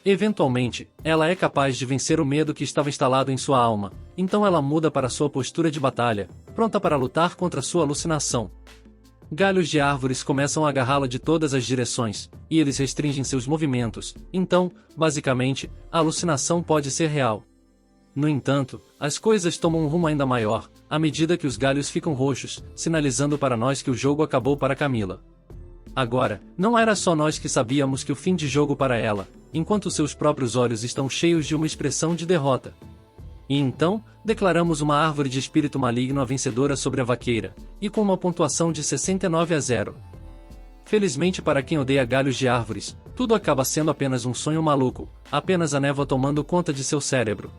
Eventualmente, ela é capaz de vencer o medo que estava instalado em sua alma, então ela muda para sua postura de batalha, pronta para lutar contra sua alucinação. Galhos de árvores começam a agarrá-la de todas as direções, e eles restringem seus movimentos, então, basicamente, a alucinação pode ser real. No entanto, as coisas tomam um rumo ainda maior, à medida que os galhos ficam roxos, sinalizando para nós que o jogo acabou para Camila. Agora, não era só nós que sabíamos que o fim de jogo para ela, enquanto seus próprios olhos estão cheios de uma expressão de derrota. E então, declaramos uma árvore de espírito maligno a vencedora sobre a vaqueira, e com uma pontuação de 69-0. Felizmente para quem odeia galhos de árvores, tudo acaba sendo apenas um sonho maluco, apenas a névoa tomando conta de seu cérebro.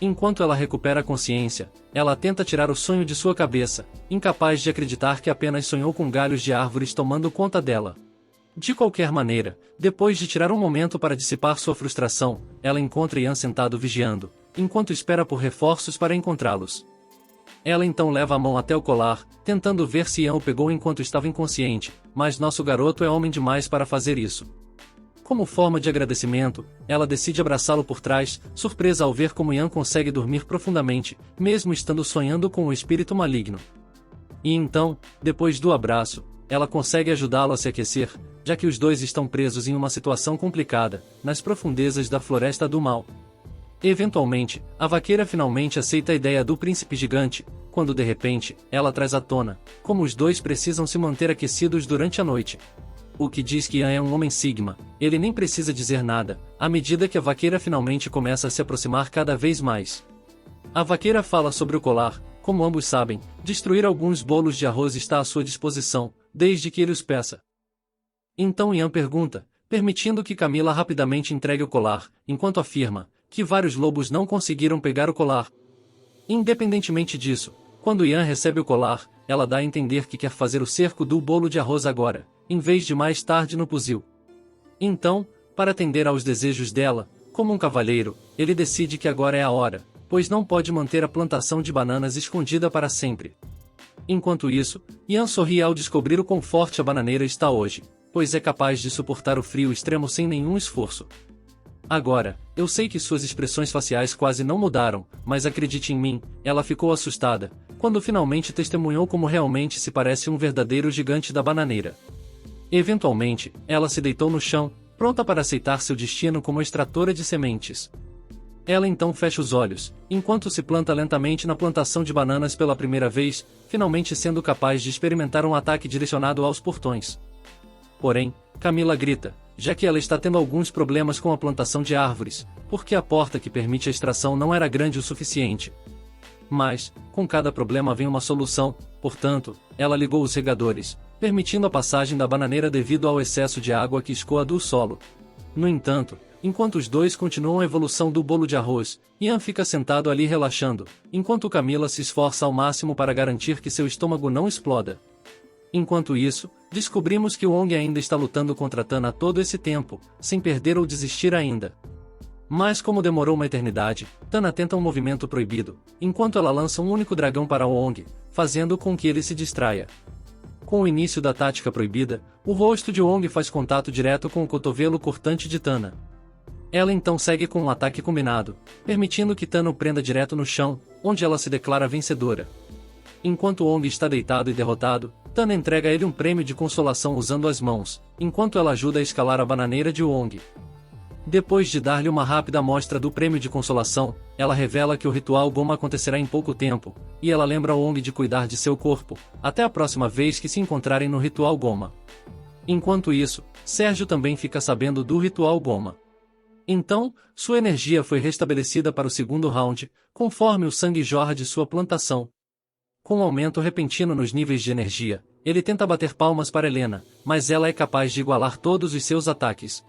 Enquanto ela recupera a consciência, ela tenta tirar o sonho de sua cabeça, incapaz de acreditar que apenas sonhou com galhos de árvores tomando conta dela. De qualquer maneira, depois de tirar um momento para dissipar sua frustração, ela encontra Ian sentado vigiando, enquanto espera por reforços para encontrá-los. Ela então leva a mão até o colar, tentando ver se Ian o pegou enquanto estava inconsciente, mas nosso garoto é homem demais para fazer isso. Como forma de agradecimento, ela decide abraçá-lo por trás, surpresa ao ver como Ian consegue dormir profundamente, mesmo estando sonhando com o espírito maligno. E então, depois do abraço, ela consegue ajudá-lo a se aquecer, já que os dois estão presos em uma situação complicada, nas profundezas da Floresta do Mal. Eventualmente, a vaqueira finalmente aceita a ideia do príncipe gigante, quando de repente, ela traz à tona como os dois precisam se manter aquecidos durante a noite. O que diz que Ian é um homem Sigma, ele nem precisa dizer nada, à medida que a vaqueira finalmente começa a se aproximar cada vez mais. A vaqueira fala sobre o colar, como ambos sabem, destruir alguns bolos de arroz está à sua disposição, desde que ele os peça. Então Ian pergunta, permitindo que Camila rapidamente entregue o colar, enquanto afirma que vários lobos não conseguiram pegar o colar. Independentemente disso, quando Ian recebe o colar, ela dá a entender que quer fazer o cerco do bolo de arroz agora, em vez de mais tarde no fuzil. Então, para atender aos desejos dela, como um cavalheiro, ele decide que agora é a hora, pois não pode manter a plantação de bananas escondida para sempre. Enquanto isso, Ian sorri ao descobrir o quão forte a bananeira está hoje, pois é capaz de suportar o frio extremo sem nenhum esforço. Agora, eu sei que suas expressões faciais quase não mudaram, mas acredite em mim, ela ficou assustada, quando finalmente testemunhou como realmente se parece um verdadeiro gigante da bananeira. Eventualmente, ela se deitou no chão, pronta para aceitar seu destino como extratora de sementes. Ela então fecha os olhos, enquanto se planta lentamente na plantação de bananas pela primeira vez, finalmente sendo capaz de experimentar um ataque direcionado aos portões. Porém, Camila grita, já que ela está tendo alguns problemas com a plantação de árvores, porque a porta que permite a extração não era grande o suficiente. Mas, com cada problema vem uma solução, portanto, ela ligou os regadores, permitindo a passagem da bananeira devido ao excesso de água que escoa do solo. No entanto, enquanto os dois continuam a evolução do bolo de arroz, Ian fica sentado ali relaxando, enquanto Camila se esforça ao máximo para garantir que seu estômago não exploda. Enquanto isso, descobrimos que o Ong ainda está lutando contra Tana todo esse tempo, sem perder ou desistir ainda. Mas como demorou uma eternidade, Tana tenta um movimento proibido, enquanto ela lança um único dragão para o Ong, fazendo com que ele se distraia. Com o início da tática proibida, o rosto de Ong faz contato direto com o cotovelo cortante de Tana. Ela então segue com um ataque combinado, permitindo que Tana o prenda direto no chão, onde ela se declara vencedora. Enquanto Ong está deitado e derrotado, Tana entrega a ele um prêmio de consolação usando as mãos, enquanto ela ajuda a escalar a bananeira de Ong. Depois de dar-lhe uma rápida amostra do prêmio de consolação, ela revela que o ritual Goma acontecerá em pouco tempo, e ela lembra Ong de cuidar de seu corpo, até a próxima vez que se encontrarem no ritual Goma. Enquanto isso, Sérgio também fica sabendo do ritual Goma. Então, sua energia foi restabelecida para o segundo round, conforme o sangue jorra de sua plantação. Com um aumento repentino nos níveis de energia, ele tenta bater palmas para Helena, mas ela é capaz de igualar todos os seus ataques.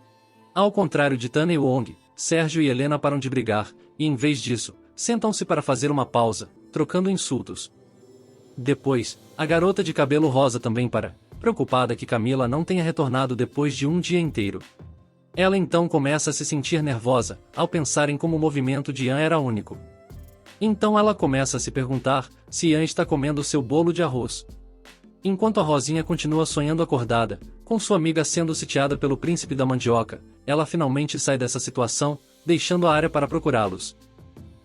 Ao contrário de Tana e Wong, Sérgio e Helena param de brigar, e em vez disso, sentam-se para fazer uma pausa, trocando insultos. Depois, a garota de cabelo rosa também para, preocupada que Camila não tenha retornado depois de um dia inteiro. Ela então começa a se sentir nervosa, ao pensar em como o movimento de Ian era único. Então ela começa a se perguntar se Ian está comendo seu bolo de arroz. Enquanto a Rosinha continua sonhando acordada, com sua amiga sendo sitiada pelo príncipe da mandioca, ela finalmente sai dessa situação, deixando a área para procurá-los.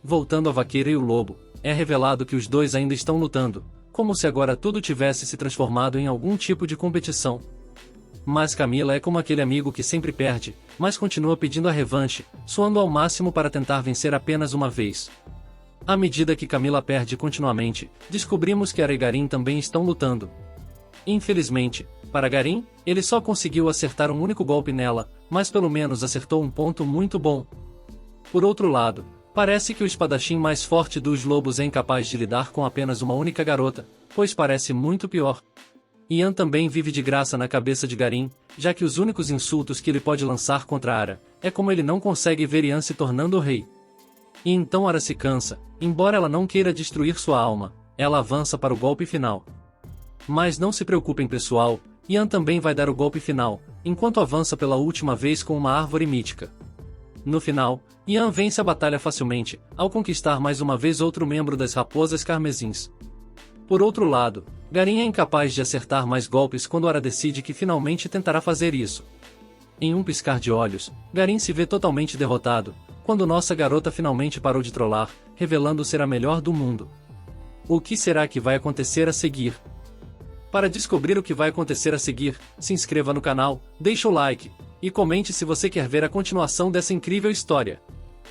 Voltando a vaqueira e o lobo, é revelado que os dois ainda estão lutando, como se agora tudo tivesse se transformado em algum tipo de competição. Mas Camila é como aquele amigo que sempre perde, mas continua pedindo a revanche, suando ao máximo para tentar vencer apenas uma vez. À medida que Camila perde continuamente, descobrimos que Ara e Garim também estão lutando. Infelizmente, para Garim, ele só conseguiu acertar um único golpe nela, mas pelo menos acertou um ponto muito bom. Por outro lado, parece que o espadachim mais forte dos lobos é incapaz de lidar com apenas uma única garota, pois parece muito pior. Ian também vive de graça na cabeça de Garim, já que os únicos insultos que ele pode lançar contra Ara é como ele não consegue ver Ian se tornando o rei. E então Ara se cansa, embora ela não queira destruir sua alma, ela avança para o golpe final. Mas não se preocupem pessoal, Ian também vai dar o golpe final, enquanto avança pela última vez com uma árvore mítica. No final, Ian vence a batalha facilmente, ao conquistar mais uma vez outro membro das Raposas Carmesins. Por outro lado, Garim é incapaz de acertar mais golpes quando Ara decide que finalmente tentará fazer isso. Em um piscar de olhos, Garim se vê totalmente derrotado, quando nossa garota finalmente parou de trollar, revelando ser a melhor do mundo. O que será que vai acontecer a seguir? Para descobrir o que vai acontecer a seguir, se inscreva no canal, deixe o like, e comente se você quer ver a continuação dessa incrível história.